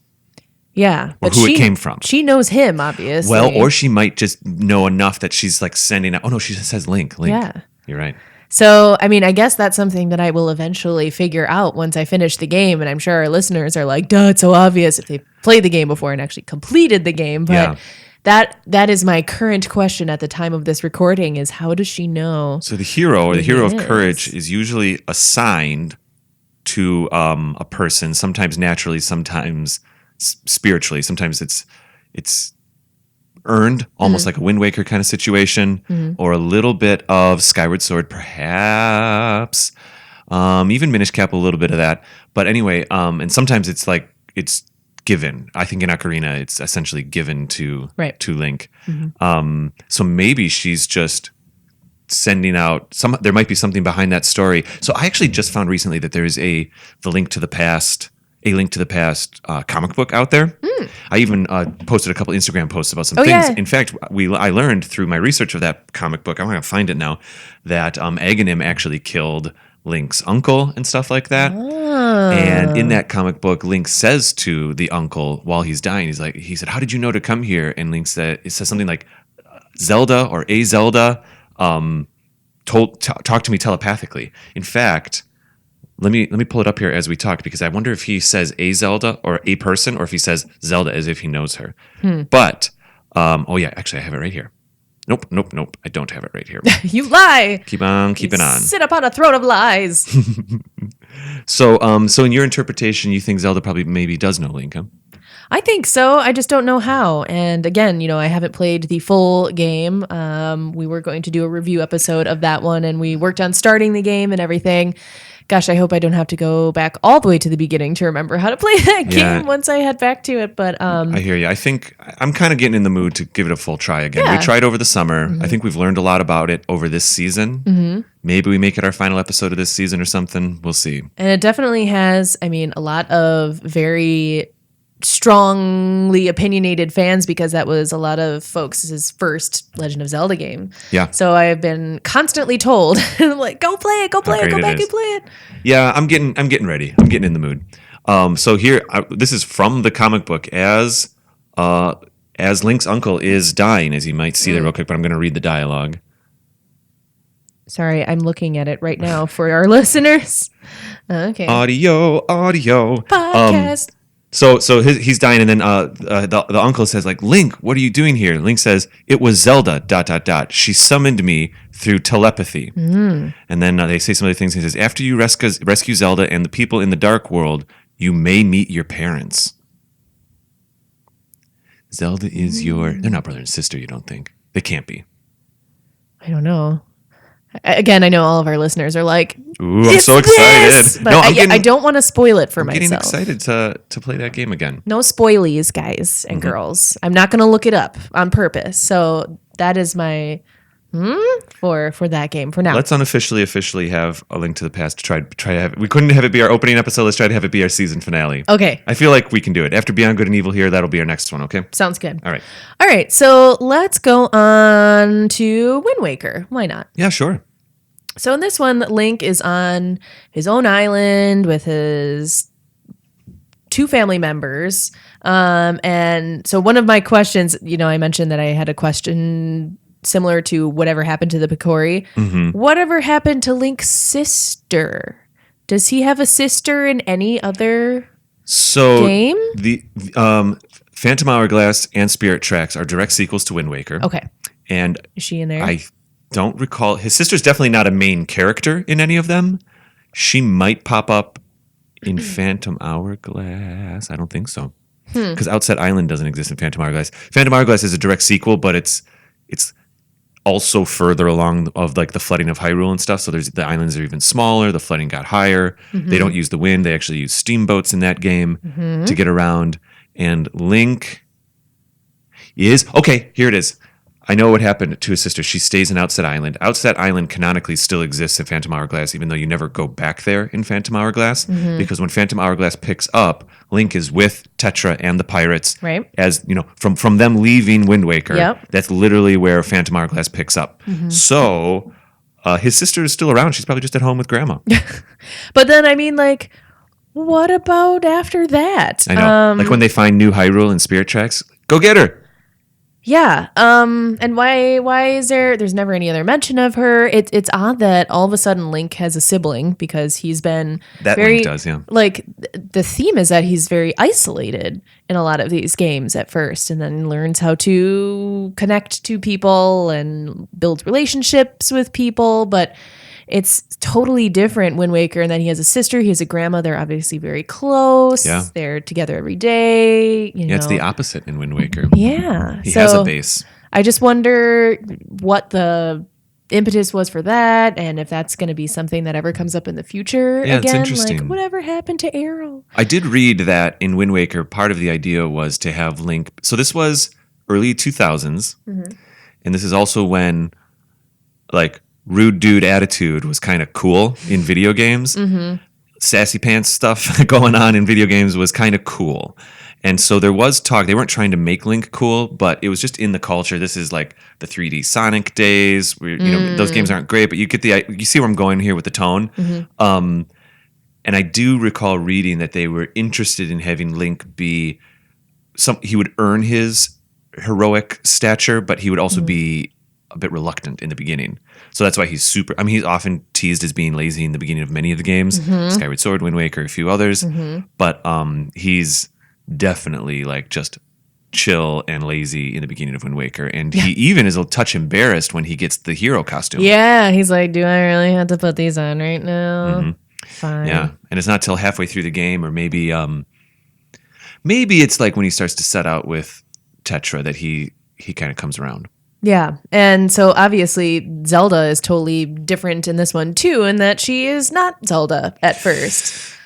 Yeah. Or who it came from. She knows him, obviously. Well, or she might just know enough that she's like sending out. Oh, no, she just says Link. Yeah. You're right. So, I mean, I guess that's something that I will eventually figure out once I finish the game. And I'm sure our listeners are like, duh, it's so obvious if they played the game before and actually completed the game. But that is my current question at the time of this recording is how does she know? So the hero or the hero of courage is usually assigned to a person, sometimes naturally, sometimes spiritually. Sometimes it's earned, almost like a Wind Waker kind of situation, or a little bit of Skyward Sword, perhaps. Even Minish Cap, a little bit of that. But anyway, and sometimes it's like it's given. I think in Ocarina, it's essentially given to Link. Mm-hmm. So maybe she's just sending out there might be something behind that story. So I actually just found recently that there is a Link to the Past comic book out there. I even posted a couple Instagram posts about some things. Yeah. In fact, I learned through my research of that comic book, I'm going to find it now, that Aghanim actually killed Link's uncle and stuff like that. Oh. And in that comic book, Link says to the uncle while he's dying, he said, how did you know to come here? And Link says something like, Zelda or a Zelda talked to me telepathically. In fact, let me pull it up here as we talk because I wonder if he says a Zelda or a person or if he says Zelda as if he knows her. But actually I have it right here. Nope. I don't have it right here. You lie. Keep on keeping on. Sit upon a throne of lies. So in your interpretation, you think Zelda probably maybe does know Link, huh? I think so. I just don't know how. And again, I haven't played the full game. We were going to do a review episode of that one, and we worked on starting the game and everything. Gosh, I hope I don't have to go back all the way to the beginning to remember how to play that game once I head back to it. But I hear you. I think I'm kind of getting in the mood to give it a full try again. Yeah. We tried over the summer. Mm-hmm. I think we've learned a lot about it over this season. Mm-hmm. Maybe we make it our final episode of this season or something. We'll see. And it definitely has, a lot of very strongly opinionated fans because that was a lot of folks' first Legend of Zelda game. Yeah. So I've been constantly told, like, go play it, go back and play it. Yeah, I'm getting ready. I'm getting in the mood. So here, this is from the comic book as Link's uncle is dying, as you might see there real quick, but I'm going to read the dialogue. Sorry, I'm looking at it right now for our listeners. Okay. Audio. Podcast. So he's dying, and then the uncle says, like, Link, what are you doing here? Link says, it was Zelda, ... She summoned me through telepathy. And then they say some other things. He says, after you rescue Zelda and the people in the Dark World, you may meet your parents. Zelda is they're not brother and sister, you don't think? They can't be. I don't know. Again, I know all of our listeners are like, Ooh, I'm "It's so excited. this!" But No, I don't want to spoil it for I'm getting myself. excited to play that game again. No spoilies, guys and girls. I'm not going to look it up on purpose. So that is my for that game for now. Let's officially have A Link to the Past to try to have it. We couldn't have it be our opening episode. Let's try to have it be our season finale. Okay. I feel like we can do it. After Beyond Good and Evil here, that'll be our next one, okay? Sounds good. All right. All right. So let's go on to Wind Waker. Why not? Yeah, sure. So in this one, Link is on his own island with his 2 family members. And so one of my questions, I mentioned that I had a question similar to whatever happened to the Picori. Whatever happened to Link's sister? Does he have a sister in any other game? The Phantom Hourglass and Spirit Tracks are direct sequels to Wind Waker. Okay. And Is she in there? I don't recall. His sister's definitely not a main character in any of them. She might pop up in Phantom Hourglass. I don't think so. Because Outset Island doesn't exist in Phantom Hourglass. Phantom Hourglass is a direct sequel, but it's also further along of like the flooding of Hyrule and stuff. So the islands are even smaller. The flooding got higher. They don't use the wind. They actually use steamboats in that game to get around. And Link is okay. Here it is. I know what happened to his sister. She stays in Outset Island. Outset Island canonically still exists in Phantom Hourglass, even though you never go back there in Phantom Hourglass. Because when Phantom Hourglass picks up, Link is with Tetra and the pirates. Right. As from them leaving Wind Waker. Yep. That's literally where Phantom Hourglass picks up. So his sister is still around. She's probably just at home with Grandma. But then, what about after that? I know. Like when they find new Hyrule and Spirit Tracks, go get her. Yeah. And why is there's never any other mention of her? It's odd that all of a sudden Link has a sibling because he's been That very, Link does, yeah. Like the theme is that he's very isolated in a lot of these games at first and then learns how to connect to people and build relationships with people, but it's totally different Wind Waker, and then he has a sister, he has a grandma. They're obviously very close. Yeah. They're together every day. Yeah, it's the opposite in Wind Waker. Yeah. He has a base. I just wonder what the impetus was for that, and if that's going to be something that ever comes up in the future Yeah, again. it's interesting. Like, whatever happened to Arrow? I did read that in Wind Waker, part of the idea was to have Link. So this was early 2000s, and this is also when, like, rude dude attitude was kind of cool in video games. Sassy pants stuff going on in video games was kind of cool. And so there was talk. They weren't trying to make Link cool, but it was just in the culture. This is like the 3D Sonic days. Where, those games aren't great, but you see where I'm going here with the tone. And I do recall reading that they were interested in having Link be he would earn his heroic stature, but he would also be a bit reluctant in the beginning. So that's why he's he's often teased as being lazy in the beginning of many of the games, Skyward Sword, Wind Waker, a few others. But he's definitely like just chill and lazy in the beginning of Wind Waker. And he even is a touch embarrassed when he gets the hero costume. Yeah, he's like, do I really have to put these on right now? Fine. Yeah. And it's not till halfway through the game, or maybe it's like when he starts to set out with Tetra that he kind of comes around. Yeah. And so obviously Zelda is totally different in this one too, in that she is not Zelda at first.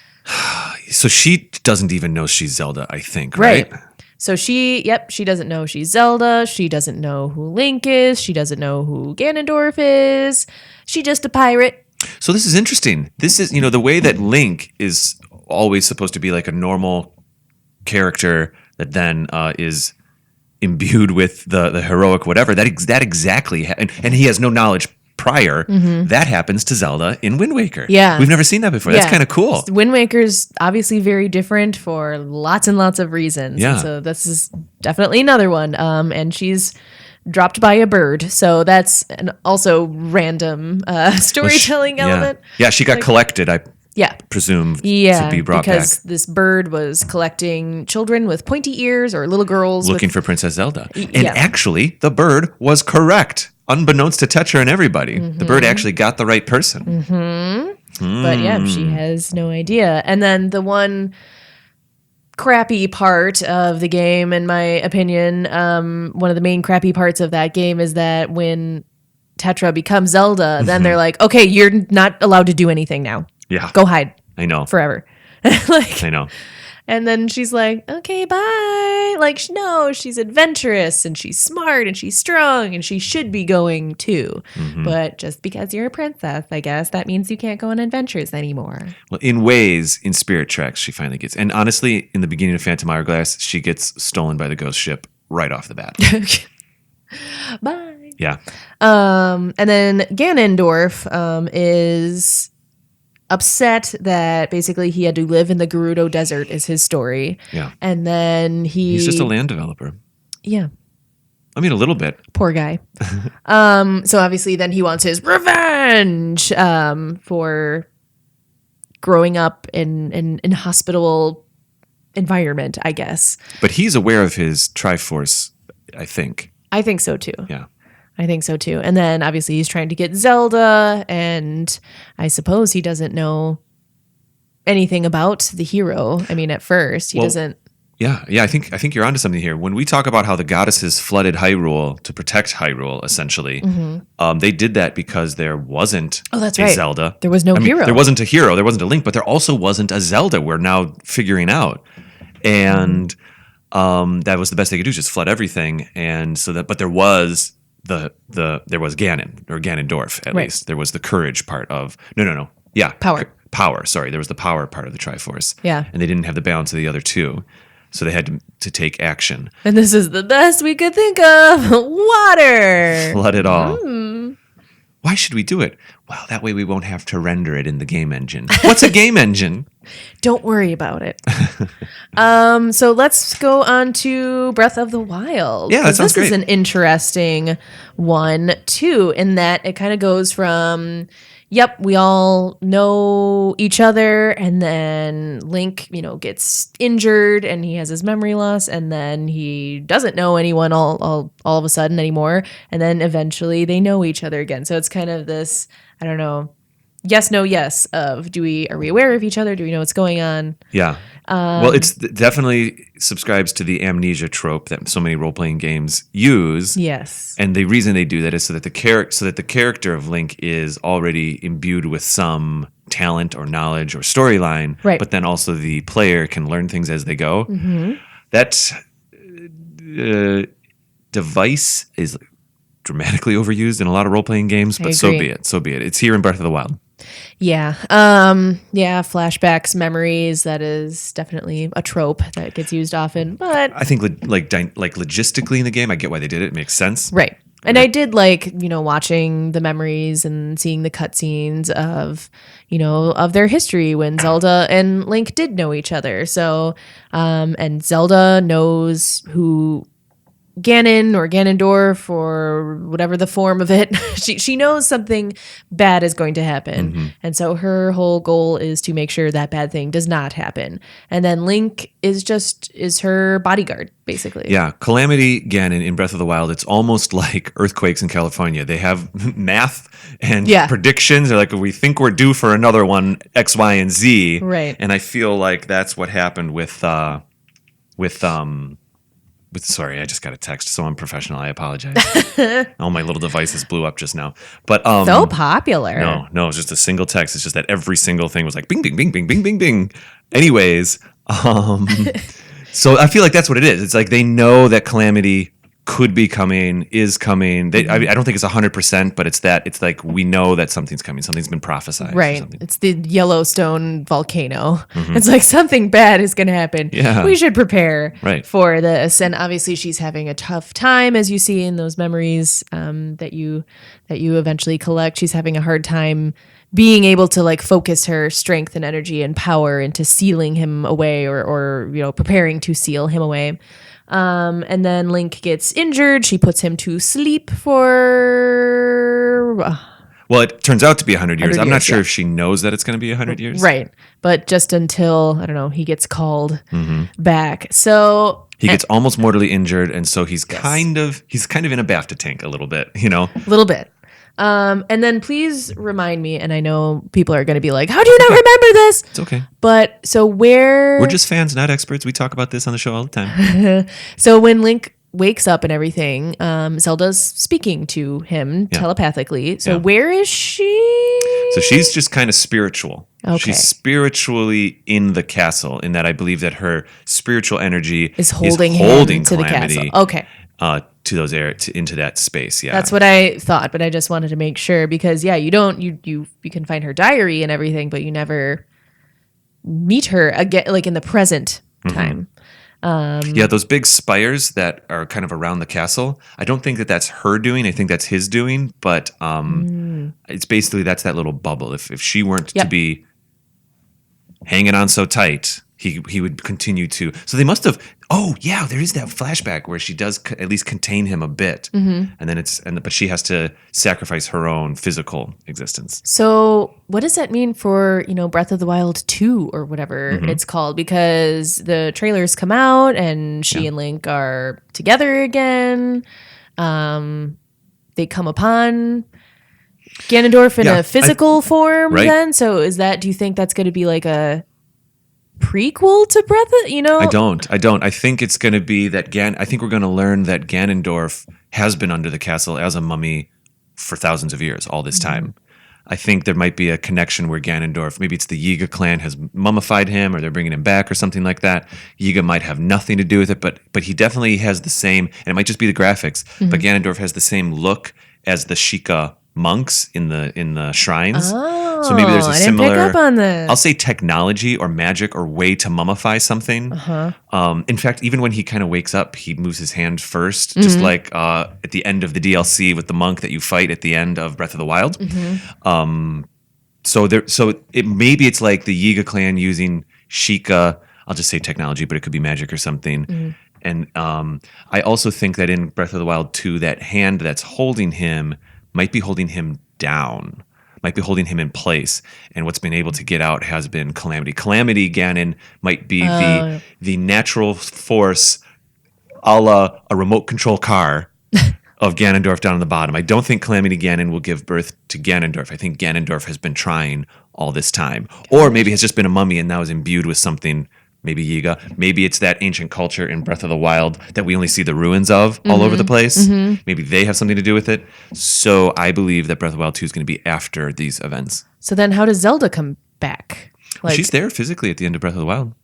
So she doesn't even know she's Zelda, I think, right? So she doesn't know she's Zelda. She doesn't know who Link is. She doesn't know who Ganondorf is. She's just a pirate. So this is interesting. This is, the way that Link is always supposed to be like a normal character that then is imbued with the heroic whatever. That exactly, and he has no knowledge prior. That happens to Zelda in Wind Waker. Yeah. We've never seen that before. That's kind of cool. Wind Waker's obviously very different for lots and lots of reasons. Yeah. And so this is definitely another one. And she's dropped by a bird. So that's an also random storytelling element. Yeah, she got collected, I presume, to be brought because back. this bird was collecting children with pointy ears or little girls. Looking for Princess Zelda. And actually, the bird was correct. Unbeknownst to Tetra and everybody. The bird actually got the right person. But yeah, she has no idea. And then the one crappy part of the game, in my opinion, one of the main crappy parts of that game is that when Tetra becomes Zelda, then they're like, okay, you're not allowed to do anything now. Yeah. Go hide I know. forever. Like, I know. and then she's like, okay, bye. Like, no, she's adventurous and she's smart and she's strong and she should be going too. But just because you're a princess, I guess, that means you can't go on adventures anymore. Well, in ways, in Spirit Tracks, she finally gets. And honestly, in the beginning of Phantom Hourglass, she gets stolen by the ghost ship right off the bat. Bye. Yeah. And then Ganondorf is upset that basically he had to live in the Gerudo Desert is his story. Yeah. And then He's just a land developer. Yeah. I mean, a little bit. Poor guy. So obviously then he wants his revenge for growing up in hospitable environment, I guess. But he's aware of his Triforce, I think. I think so too. Yeah. I think so too. And then obviously he's trying to get Zelda, and I suppose he doesn't know anything about the hero. I mean, at first he doesn't. Yeah. I think you're onto something here. When we talk about how the goddesses flooded Hyrule to protect Hyrule, essentially, they did that because there wasn't a Zelda. There was no hero. There wasn't a hero. There wasn't a Link, but there also wasn't a Zelda. We're now figuring out, and that was the best they could do, just flood everything. And so that, but there was. There was Ganon or Ganondorf at least. There was the courage part of no. Yeah. Power. Sorry. There was the power part of the Triforce. Yeah. And they didn't have the balance of the other two. So they had to take action. And this is the best we could think of. Water. Flood it all. Why should we do it? Well, that way we won't have to render it in the game engine. What's a game engine? Don't worry about it. So let's go on to Breath of the Wild. Yeah, that sounds great. This is an interesting one, too, in that it kind of goes from, yep, we all know each other, and then Link, gets injured, and he has his memory loss, and then he doesn't know anyone all of a sudden anymore, and then eventually they know each other again. So it's kind of this, I don't know, yes, no, yes of are we aware of each other? Do we know what's going on? Yeah. Well, it's definitely subscribes to the amnesia trope that so many role-playing games use. Yes. And the reason they do that is so that the character of Link is already imbued with some talent or knowledge or storyline, right. But then also the player can learn things as they go. That device is dramatically overused in a lot of role-playing games, but so be it. So be it. It's here in Breath of the Wild. Yeah. Flashbacks, memories, that is definitely a trope that gets used often, but I think like logistically in the game, I get why they did it. It makes sense. Right. And I did like, watching the memories and seeing the cutscenes of, of their history when Zelda and Link did know each other. So, and Zelda knows who Ganon or Ganondorf or whatever the form of it, she knows something bad is going to happen. And so her whole goal is to make sure that bad thing does not happen. And then Link is her bodyguard, basically. Yeah. Calamity Ganon in Breath of the Wild, it's almost like earthquakes in California. They have math and predictions. They're like, we think we're due for another one, X, Y, and Z. Right. And I feel like that's what happened sorry, I just got a text. So unprofessional. I apologize. All my little devices blew up just now. But so popular. No, it's just a single text. It's just that every single thing was like bing, bing, bing, bing, bing, bing, bing. Anyways, so I feel like that's what it is. It's like they know that Calamity could be coming, is coming. I don't think it's 100%, but it's like we know that something's coming. Something's been prophesied. Right. It's the Yellowstone volcano. It's like something bad is going to happen. Yeah. We should prepare for this. And obviously she's having a tough time, as you see in those memories that you eventually collect. She's having a hard time being able to like focus her strength and energy and power into sealing him away or preparing to seal him away. And then Link gets injured. She puts him to sleep for... Well, it turns out to be 100 years. 100 I'm not years, sure if she knows that it's going to be 100 years. Right. But just until, I don't know, he gets called back. So... He gets almost mortally injured, and so he's kind of in a BAFTA tank a little bit, A little bit. And then please remind me, and I know people are going to be like, how do you not remember this? It's okay. But so we're just fans, not experts. We talk about this on the show all the time. So when Link wakes up and everything, Zelda's speaking to him telepathically. So where is she? So she's just kind of spiritual. Okay. She's spiritually in the castle, in that I believe that her spiritual energy is holding him to the Calamity, castle. Okay. To those into that space. Yeah. That's what I thought, but I just wanted to make sure because you can find her diary and everything, but you never meet her again, like in the present time. Those big spires that are kind of around the castle, I don't think that that's her doing. I think that's his doing, but it's basically that's that little bubble. If she weren't to be hanging on so tight, he would continue to. So they must have. Oh yeah, there is that flashback where she does at least contain him a bit, and then but she has to sacrifice her own physical existence. So what does that mean for Breath of the Wild 2 or whatever it's called? Because the trailers come out and she and Link are together again. They come upon Ganondorf in a physical form. Right. Then, so do you think that's going to be like a prequel to Breath of, I don't. I think it's going to be that I think we're going to learn that Ganondorf has been under the castle as a mummy for thousands of years, all this time. I think there might be a connection where Ganondorf, maybe it's the Yiga clan has mummified him or they're bringing him back or something like that. Yiga might have nothing to do with it, but he definitely has the same, and it might just be the graphics, but Ganondorf has the same look as the Sheikah monks in the shrines. So maybe there's a similar, pick up on this. I'll say technology or magic or way to mummify something. In fact, even when he kind of wakes up, he moves his hand first, just like at the end of the DLC with the monk that you fight at the end of Breath of the Wild. So maybe it's like the Yiga clan using Sheikah. I'll just say technology, but it could be magic or something. And I also think that in Breath of the Wild 2, that hand that's holding him might be holding him down, might be holding him in place. And what's been able to get out has been Calamity. Calamity, Ganon, might be the natural force a la a remote control car of Ganondorf down on the bottom. I don't think Calamity Ganon will give birth to Ganondorf. I think Ganondorf has been trying all this time. Or maybe has just been a mummy and now is imbued with something. Maybe Yiga. Maybe it's that ancient culture in Breath of the Wild that we only see the ruins of all over the place. Maybe they have something to do with it. So I believe that Breath of the Wild 2 is going to be after these events. So then how does Zelda come back? She's there physically at the end of Breath of the Wild.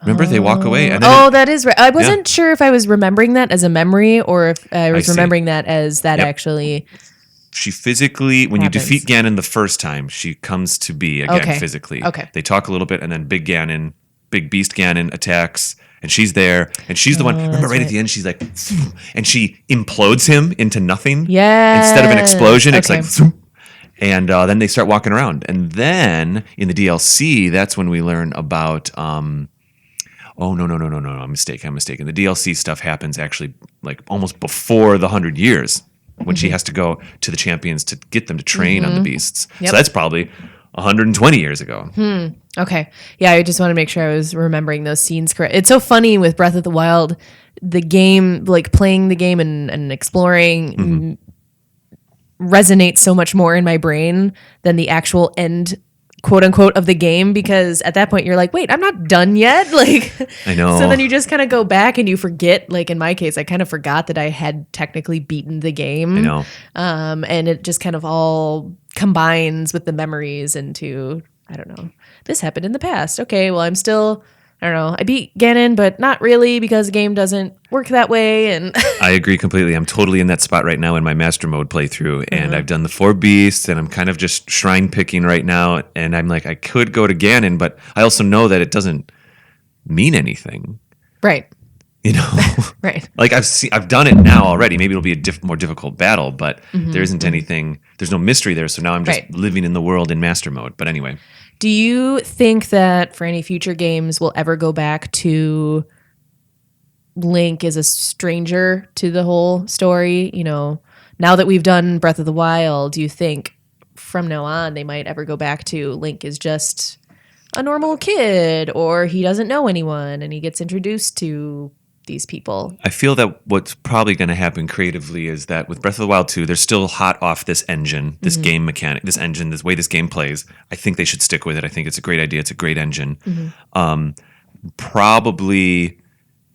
Remember, they walk away. And then that is right. I wasn't sure if I was remembering that as a memory or if I was remembering that as that actually... She physically, when you defeat Ganon the first time, she comes to be again physically. Okay. They talk a little bit, and then Big Beast Ganon attacks, and she's there, and she's the one. Remember, right at the end, she's like, and she implodes him into nothing. Yeah. Instead of an explosion, it's like, and then they start walking around, and then in the DLC, that's when we learn about. Oh no! I'm mistaken. The DLC stuff happens actually like almost before the 100 years. When she has to go to the champions to get them to train on the beasts. So that's probably 120 years ago. Okay. Yeah, I just want to make sure I was remembering those scenes correct. It's so funny with Breath of the Wild, the game, like playing the game and exploring resonates so much more in my brain than the actual end, quote unquote, of the game, because at that point you're like, wait, I'm not done yet. Like, I know. So then you just kind of go back and you forget, like in my case, I kind of forgot that I had technically beaten the game. I know. And it just kind of all combines with the memories into, I don't know, this happened in the past. Okay, well, I'm still, I don't know, I beat Ganon, but not really because the game doesn't work that way. And I agree completely. I'm totally in that spot right now in my master mode playthrough, and I've done the 4 beasts, and I'm kind of just shrine picking right now. And I'm like, I could go to Ganon, but I also know that it doesn't mean anything. Right. You know, right. Like I've done it now already. Maybe it'll be a more difficult battle, but there isn't anything. There's no mystery there. So now I'm just living in the world in master mode. But anyway. Do you think that for any future games we'll ever go back to Link as a stranger to the whole story? You know, now that we've done Breath of the Wild, do you think from now on they might ever go back to Link is just a normal kid, or he doesn't know anyone and he gets introduced to these people? I feel that what's probably going to happen creatively is that with Breath of the Wild 2, they're still hot off this engine, this game mechanic, this engine, this way this game plays. I think they should stick with it. I think it's a great idea. It's a great engine. Probably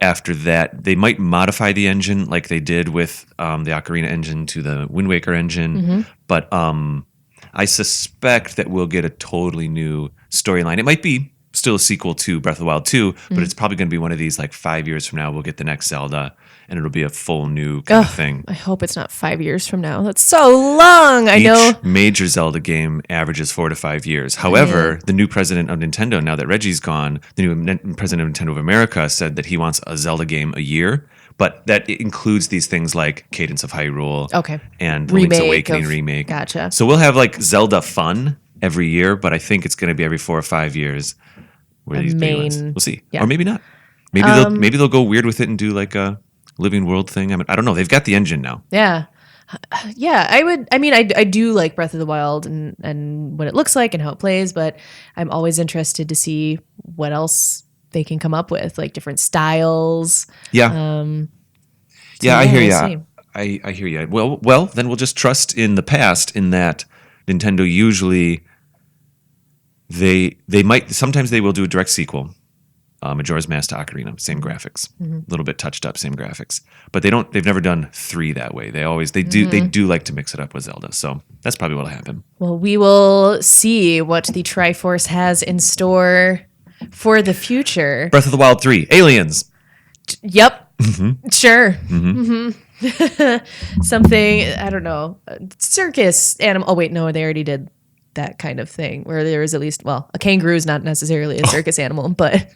after that, they might modify the engine like they did with the Ocarina engine to the Wind Waker engine. But I suspect that we'll get a totally new storyline. It might be still a sequel to Breath of the Wild 2, but it's probably going to be one of these, like 5 years from now, we'll get the next Zelda, and it'll be a full new kind of thing. I hope it's not 5 years from now. That's so long. I know. Each major Zelda game averages 4 to 5 years. However, the new president of Nintendo, now that Reggie's gone, the new president of Nintendo of America said that he wants a Zelda game a year, but that includes these things like Cadence of Hyrule and the Link's Awakening remake. Gotcha. So we'll have like Zelda fun every year, but I think it's going to be every 4 or 5 years. Where these big ones. We'll see. Yeah. Or maybe not. Maybe they'll go weird with it and do like a living world thing. I mean, I don't know. They've got the engine now. Yeah. Yeah, I do like Breath of the Wild and what it looks like and how it plays, but I'm always interested to see what else they can come up with, like different styles. Yeah. I hear we'll you. I hear you. Well, then we'll just trust in the past in that Nintendo usually sometimes they will do a direct sequel. Majora's Mask to Ocarina, same graphics, a little bit touched up, same graphics, but they've never done 3 that way. They do like to mix it up with Zelda, so that's probably what'll happen. Well, we will see what the Triforce has in store for the future. Breath of the Wild 3, aliens. Yep. Sure. Something, I don't know, circus animal. Oh wait, no, they already did that kind of thing where there is at least, well, a kangaroo is not necessarily a circus animal, but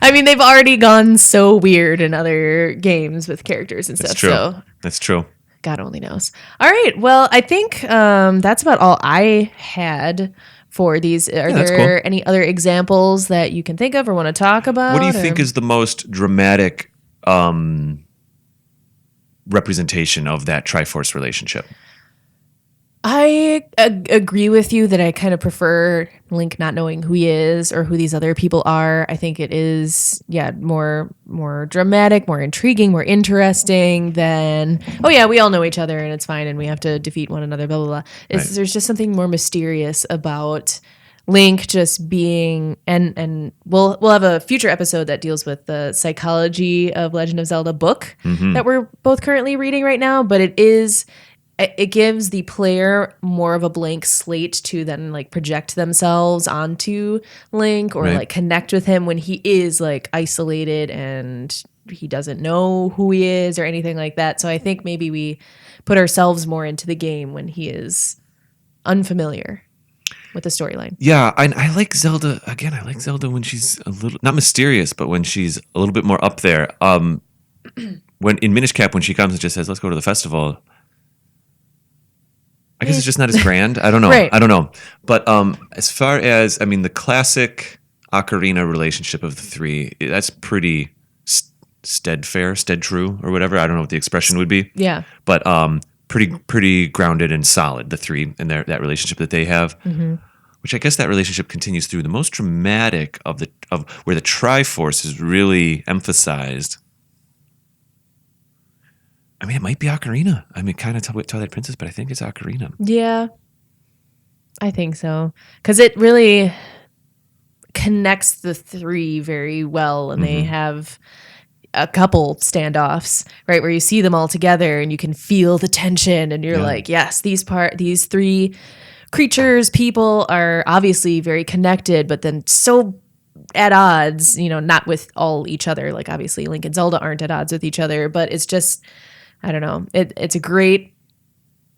I mean, they've already gone so weird in other games with characters and stuff. True. So that's true. God only knows. All right. Well, I think that's about all I had for these. Are there any other examples that you can think of or want to talk about? What do you think is the most dramatic representation of that Triforce relationship? I agree with you that I kind of prefer Link not knowing who he is or who these other people are. I think it is, more dramatic, more intriguing, more interesting than, oh yeah, we all know each other and it's fine and we have to defeat one another, blah, blah, blah. There's just something more mysterious about Link just being, and we'll have a future episode that deals with the psychology of Legend of Zelda book that we're both currently reading right now, but it gives the player more of a blank slate to then like project themselves onto Link or like connect with him when he is like isolated and he doesn't know who he is or anything like that. So I think maybe we put ourselves more into the game when he is unfamiliar with the storyline. Yeah, I like Zelda. Again, I like Zelda when she's a little, not mysterious, but when she's a little bit more up there. When in Minish Cap, when she comes and just says, let's go to the festival, I guess it's just not as grand. I don't know. Right. I don't know. But as far as, the classic Ocarina relationship of the 3, that's pretty stead true, or whatever. I don't know what the expression would be. Yeah. But pretty grounded and solid, the 3, and that relationship that they have. Which I guess that relationship continues through. The most dramatic of where the Triforce is really emphasized, it might be Ocarina. Kind of Twilight Princess, but I think it's Ocarina. Yeah, I think so. Because it really connects the 3 very well, and they have a couple standoffs, right, where you see them all together and you can feel the tension, and you're like, yes, these 3 creatures, people are obviously very connected, but then so at odds, not with all each other. Like obviously Link and Zelda aren't at odds with each other, but it's just, I don't know. It's a great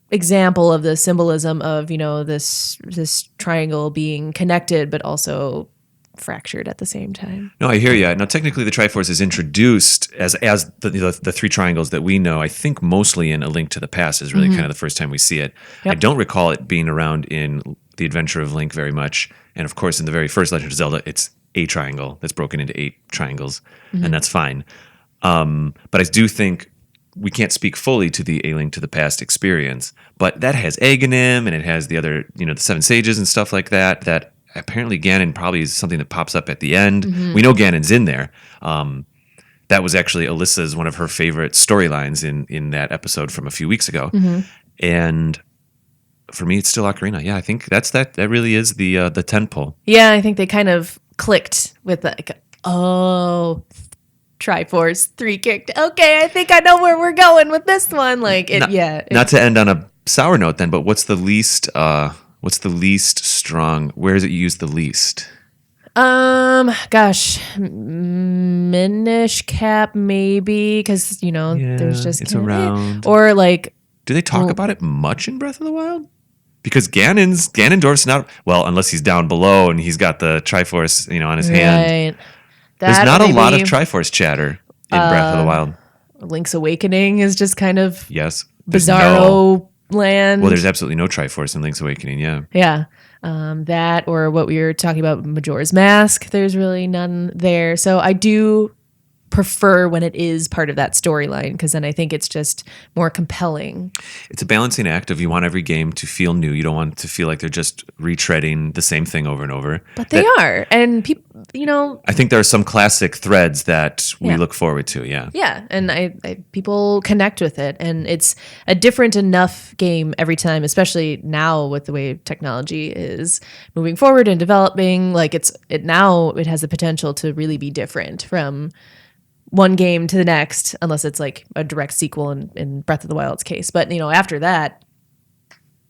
example of the symbolism of, this triangle being connected, but also fractured at the same time. No, I hear you. Now, technically, the Triforce is introduced as the 3 triangles that we know. I think mostly in A Link to the Past is really kind of the first time we see it. Yep. I don't recall it being around in The Adventure of Link very much. And of course, in the very first Legend of Zelda, it's a triangle that's broken into 8 triangles, and that's fine. But I do think we can't speak fully to the A Link to the Past experience, but that has Aghanim, and it has the other, the 7 Sages and stuff like that, that apparently Ganon probably is something that pops up at the end. We know Ganon's in there. That was actually Alyssa's, one of her favorite storylines in that episode from a few weeks ago. And for me, it's still Ocarina. Yeah, I think that really is the tentpole. Yeah, I think they kind of clicked with like, oh, Triforce 3 kicked. Okay, I think I know where we're going with this one. Like, Not to end on a sour note then, but what's the least strong? Where is it used the least? Gosh, Minish Cap maybe, because there's just it's around. or like. Do they talk about it much in Breath of the Wild? Because Ganondorf's not unless he's down below and he's got the Triforce, on his hand. Right. There's not a lot of Triforce chatter in Breath of the Wild. Link's Awakening is just kind of bizarro land. Well, there's absolutely no Triforce in Link's Awakening. Yeah. Yeah. That or what we were talking about, Majora's Mask. There's really none there. So I do prefer when it is part of that storyline, because then I think it's just more compelling. It's a balancing act of you want every game to feel new. You don't want it to feel like they're just retreading the same thing over and over. But they are. And people, I think there are some classic threads that we look forward to. Yeah. Yeah. And I people connect with it. And it's a different enough game every time, especially now with the way technology is moving forward and developing. Like it has the potential to really be different from one game to the next, unless it's like a direct sequel in Breath of the Wild's case. But, after that,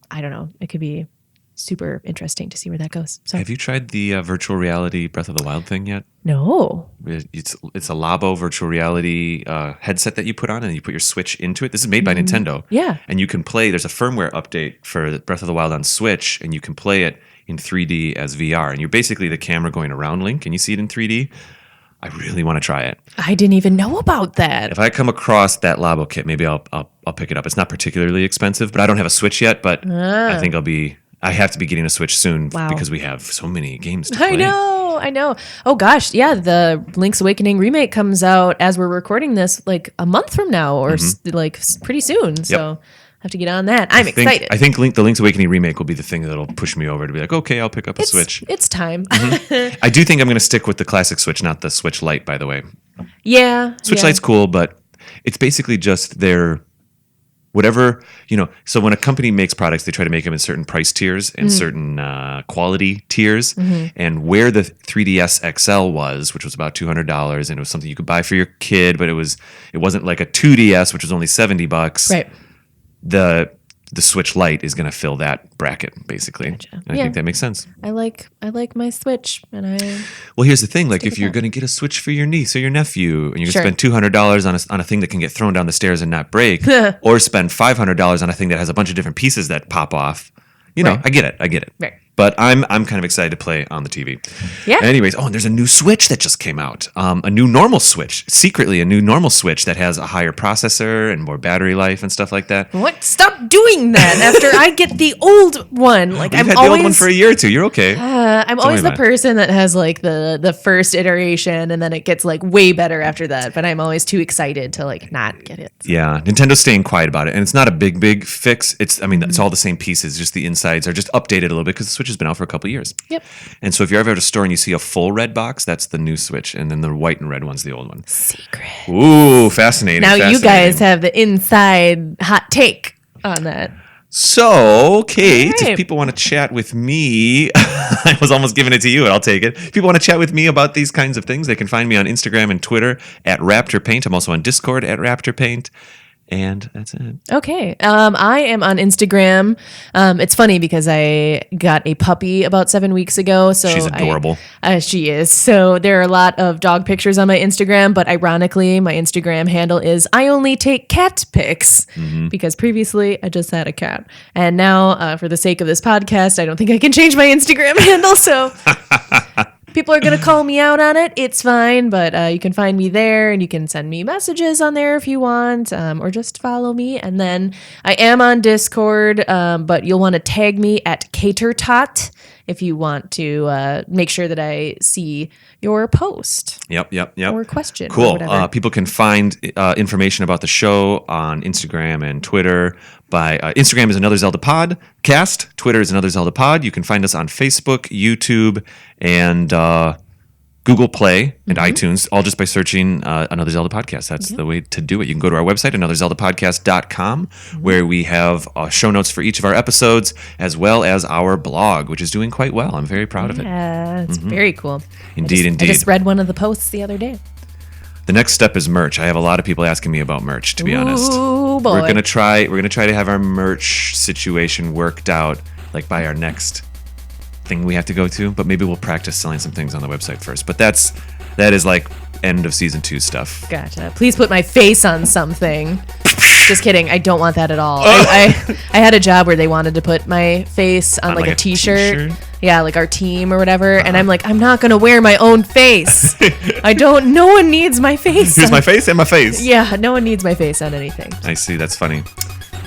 I don't know. It could be super interesting to see where that goes. So, have you tried the virtual reality Breath of the Wild thing yet? No. It's a Labo virtual reality headset that you put on, and you put your Switch into it. This is made by Nintendo. Yeah. And you can play. There's a firmware update for Breath of the Wild on Switch, and you can play it in 3D as VR. And you're basically the camera going around Link, and you see it in 3D. I really want to try it. I didn't even know about that. If I come across that Labo kit, maybe I'll pick it up. It's not particularly expensive, but I don't have a Switch yet. But I think I have to be getting a Switch soon because we have so many games to play. I know. Oh gosh, yeah. The Link's Awakening remake comes out as we're recording this, like a month from now, or pretty soon. So. Have to get on that. I'm excited. I think the Link's Awakening remake will be the thing that'll push me over to be like, okay, I'll pick up a Switch. It's time. I do think I'm going to stick with the classic Switch, not the Switch Lite, by the way. Yeah. Switch Lite's cool, but it's basically just their whatever, so when a company makes products, they try to make them in certain price tiers and certain quality tiers. And where the 3DS XL was, which was about $200, and it was something you could buy for your kid, but it wasn't like a 2DS, which was only $70. Right. The Switch Lite is going to fill that bracket, basically. Gotcha. And I think that makes sense. I like my Switch, and Well, here's the thing: like, if you're going to get a Switch for your niece or your nephew, and you're going to spend $200 on a thing that can get thrown down the stairs and not break, or spend $500 on a thing that has a bunch of different pieces that pop off, I get it. Right. But I'm kind of excited to play on the TV. Yeah. Anyways, and there's a new Switch that just came out. A new normal Switch. Secretly, a new normal Switch that has a higher processor and more battery life and stuff like that. What? Stop doing that after I get the old one. Like You've had the old one for a year or two. You're okay. I'm always the person that has like the first iteration, and then it gets like way better after that. But I'm always too excited to like not get it. So. Yeah, Nintendo's staying quiet about it, and it's not a big fix. It's all the same pieces. Just the insides are just updated a little bit because the Switch has been out for a couple of years. Yep. And so if you're ever at a store and you see a full red box, that's the new Switch, and then the white and red one's the old one. Secret. Ooh, fascinating. Now you guys have the inside hot take on that. So, Kate, if people want to chat with me, I was almost giving it to you, and I'll take it. If people want to chat with me about these kinds of things, they can find me on Instagram and Twitter at RaptorPaint. I'm also on Discord at RaptorPaint. And that's it. Okay. I am on Instagram. It's funny because I got a puppy about 7 weeks ago. So she's adorable. She is. So there are a lot of dog pictures on my Instagram, but ironically, my Instagram handle is I only take cat pics because previously I just had a cat. And now, for the sake of this podcast, I don't think I can change my Instagram handle. So people are going to call me out on it. It's fine, but you can find me there, and you can send me messages on there if you want, or just follow me. And then I am on Discord, but you'll want to tag me at CaterTot if you want to make sure that I see your post. Yep. Or question. Cool. Or whatever. People can find information about the show on Instagram and Twitter. By Instagram is Another Zelda Podcast. Twitter is Another Zelda Pod. You can find us on Facebook, YouTube, and Google Play and iTunes, all just by searching Another Zelda Podcast. That's the way to do it. You can go to our website, anotherzeldapodcast.com, where we have show notes for each of our episodes, as well as our blog, which is doing quite well. I'm very proud of it. Yeah, it's very cool. Indeed. I just read one of the posts the other day. The next step is merch. I have a lot of people asking me about merch, to be honest. Ooh, boy. We're gonna try to have our merch situation worked out, like by our next thing we have to go to. But maybe we'll practice selling some things on the website first. But that is like end of season 2 stuff. Gotcha. Please put my face on something. Just kidding. I don't want that at all. I had a job where they wanted to put my face on like a t-shirt. Yeah, like our team or whatever. And I'm like, I'm not going to wear my own face. No one needs my face. Here's my face and my face. Yeah, no one needs my face on anything. I see. That's funny.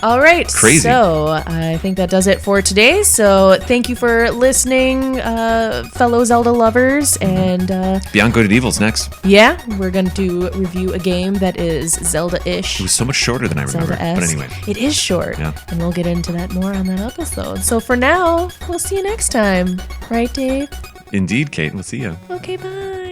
All right. Crazy. So I think that does it for today. So thank you for listening, fellow Zelda lovers. And Beyond Good and Evil's next. yeah, we're going to review a game that is Zelda-ish. It was so much shorter than I remember. Zelda-esque. But anyway. It is short. Yeah. And we'll get into that more on that episode. So for now, we'll see you next time. Right, Dave? Indeed, Kate. We'll see you. Okay, bye.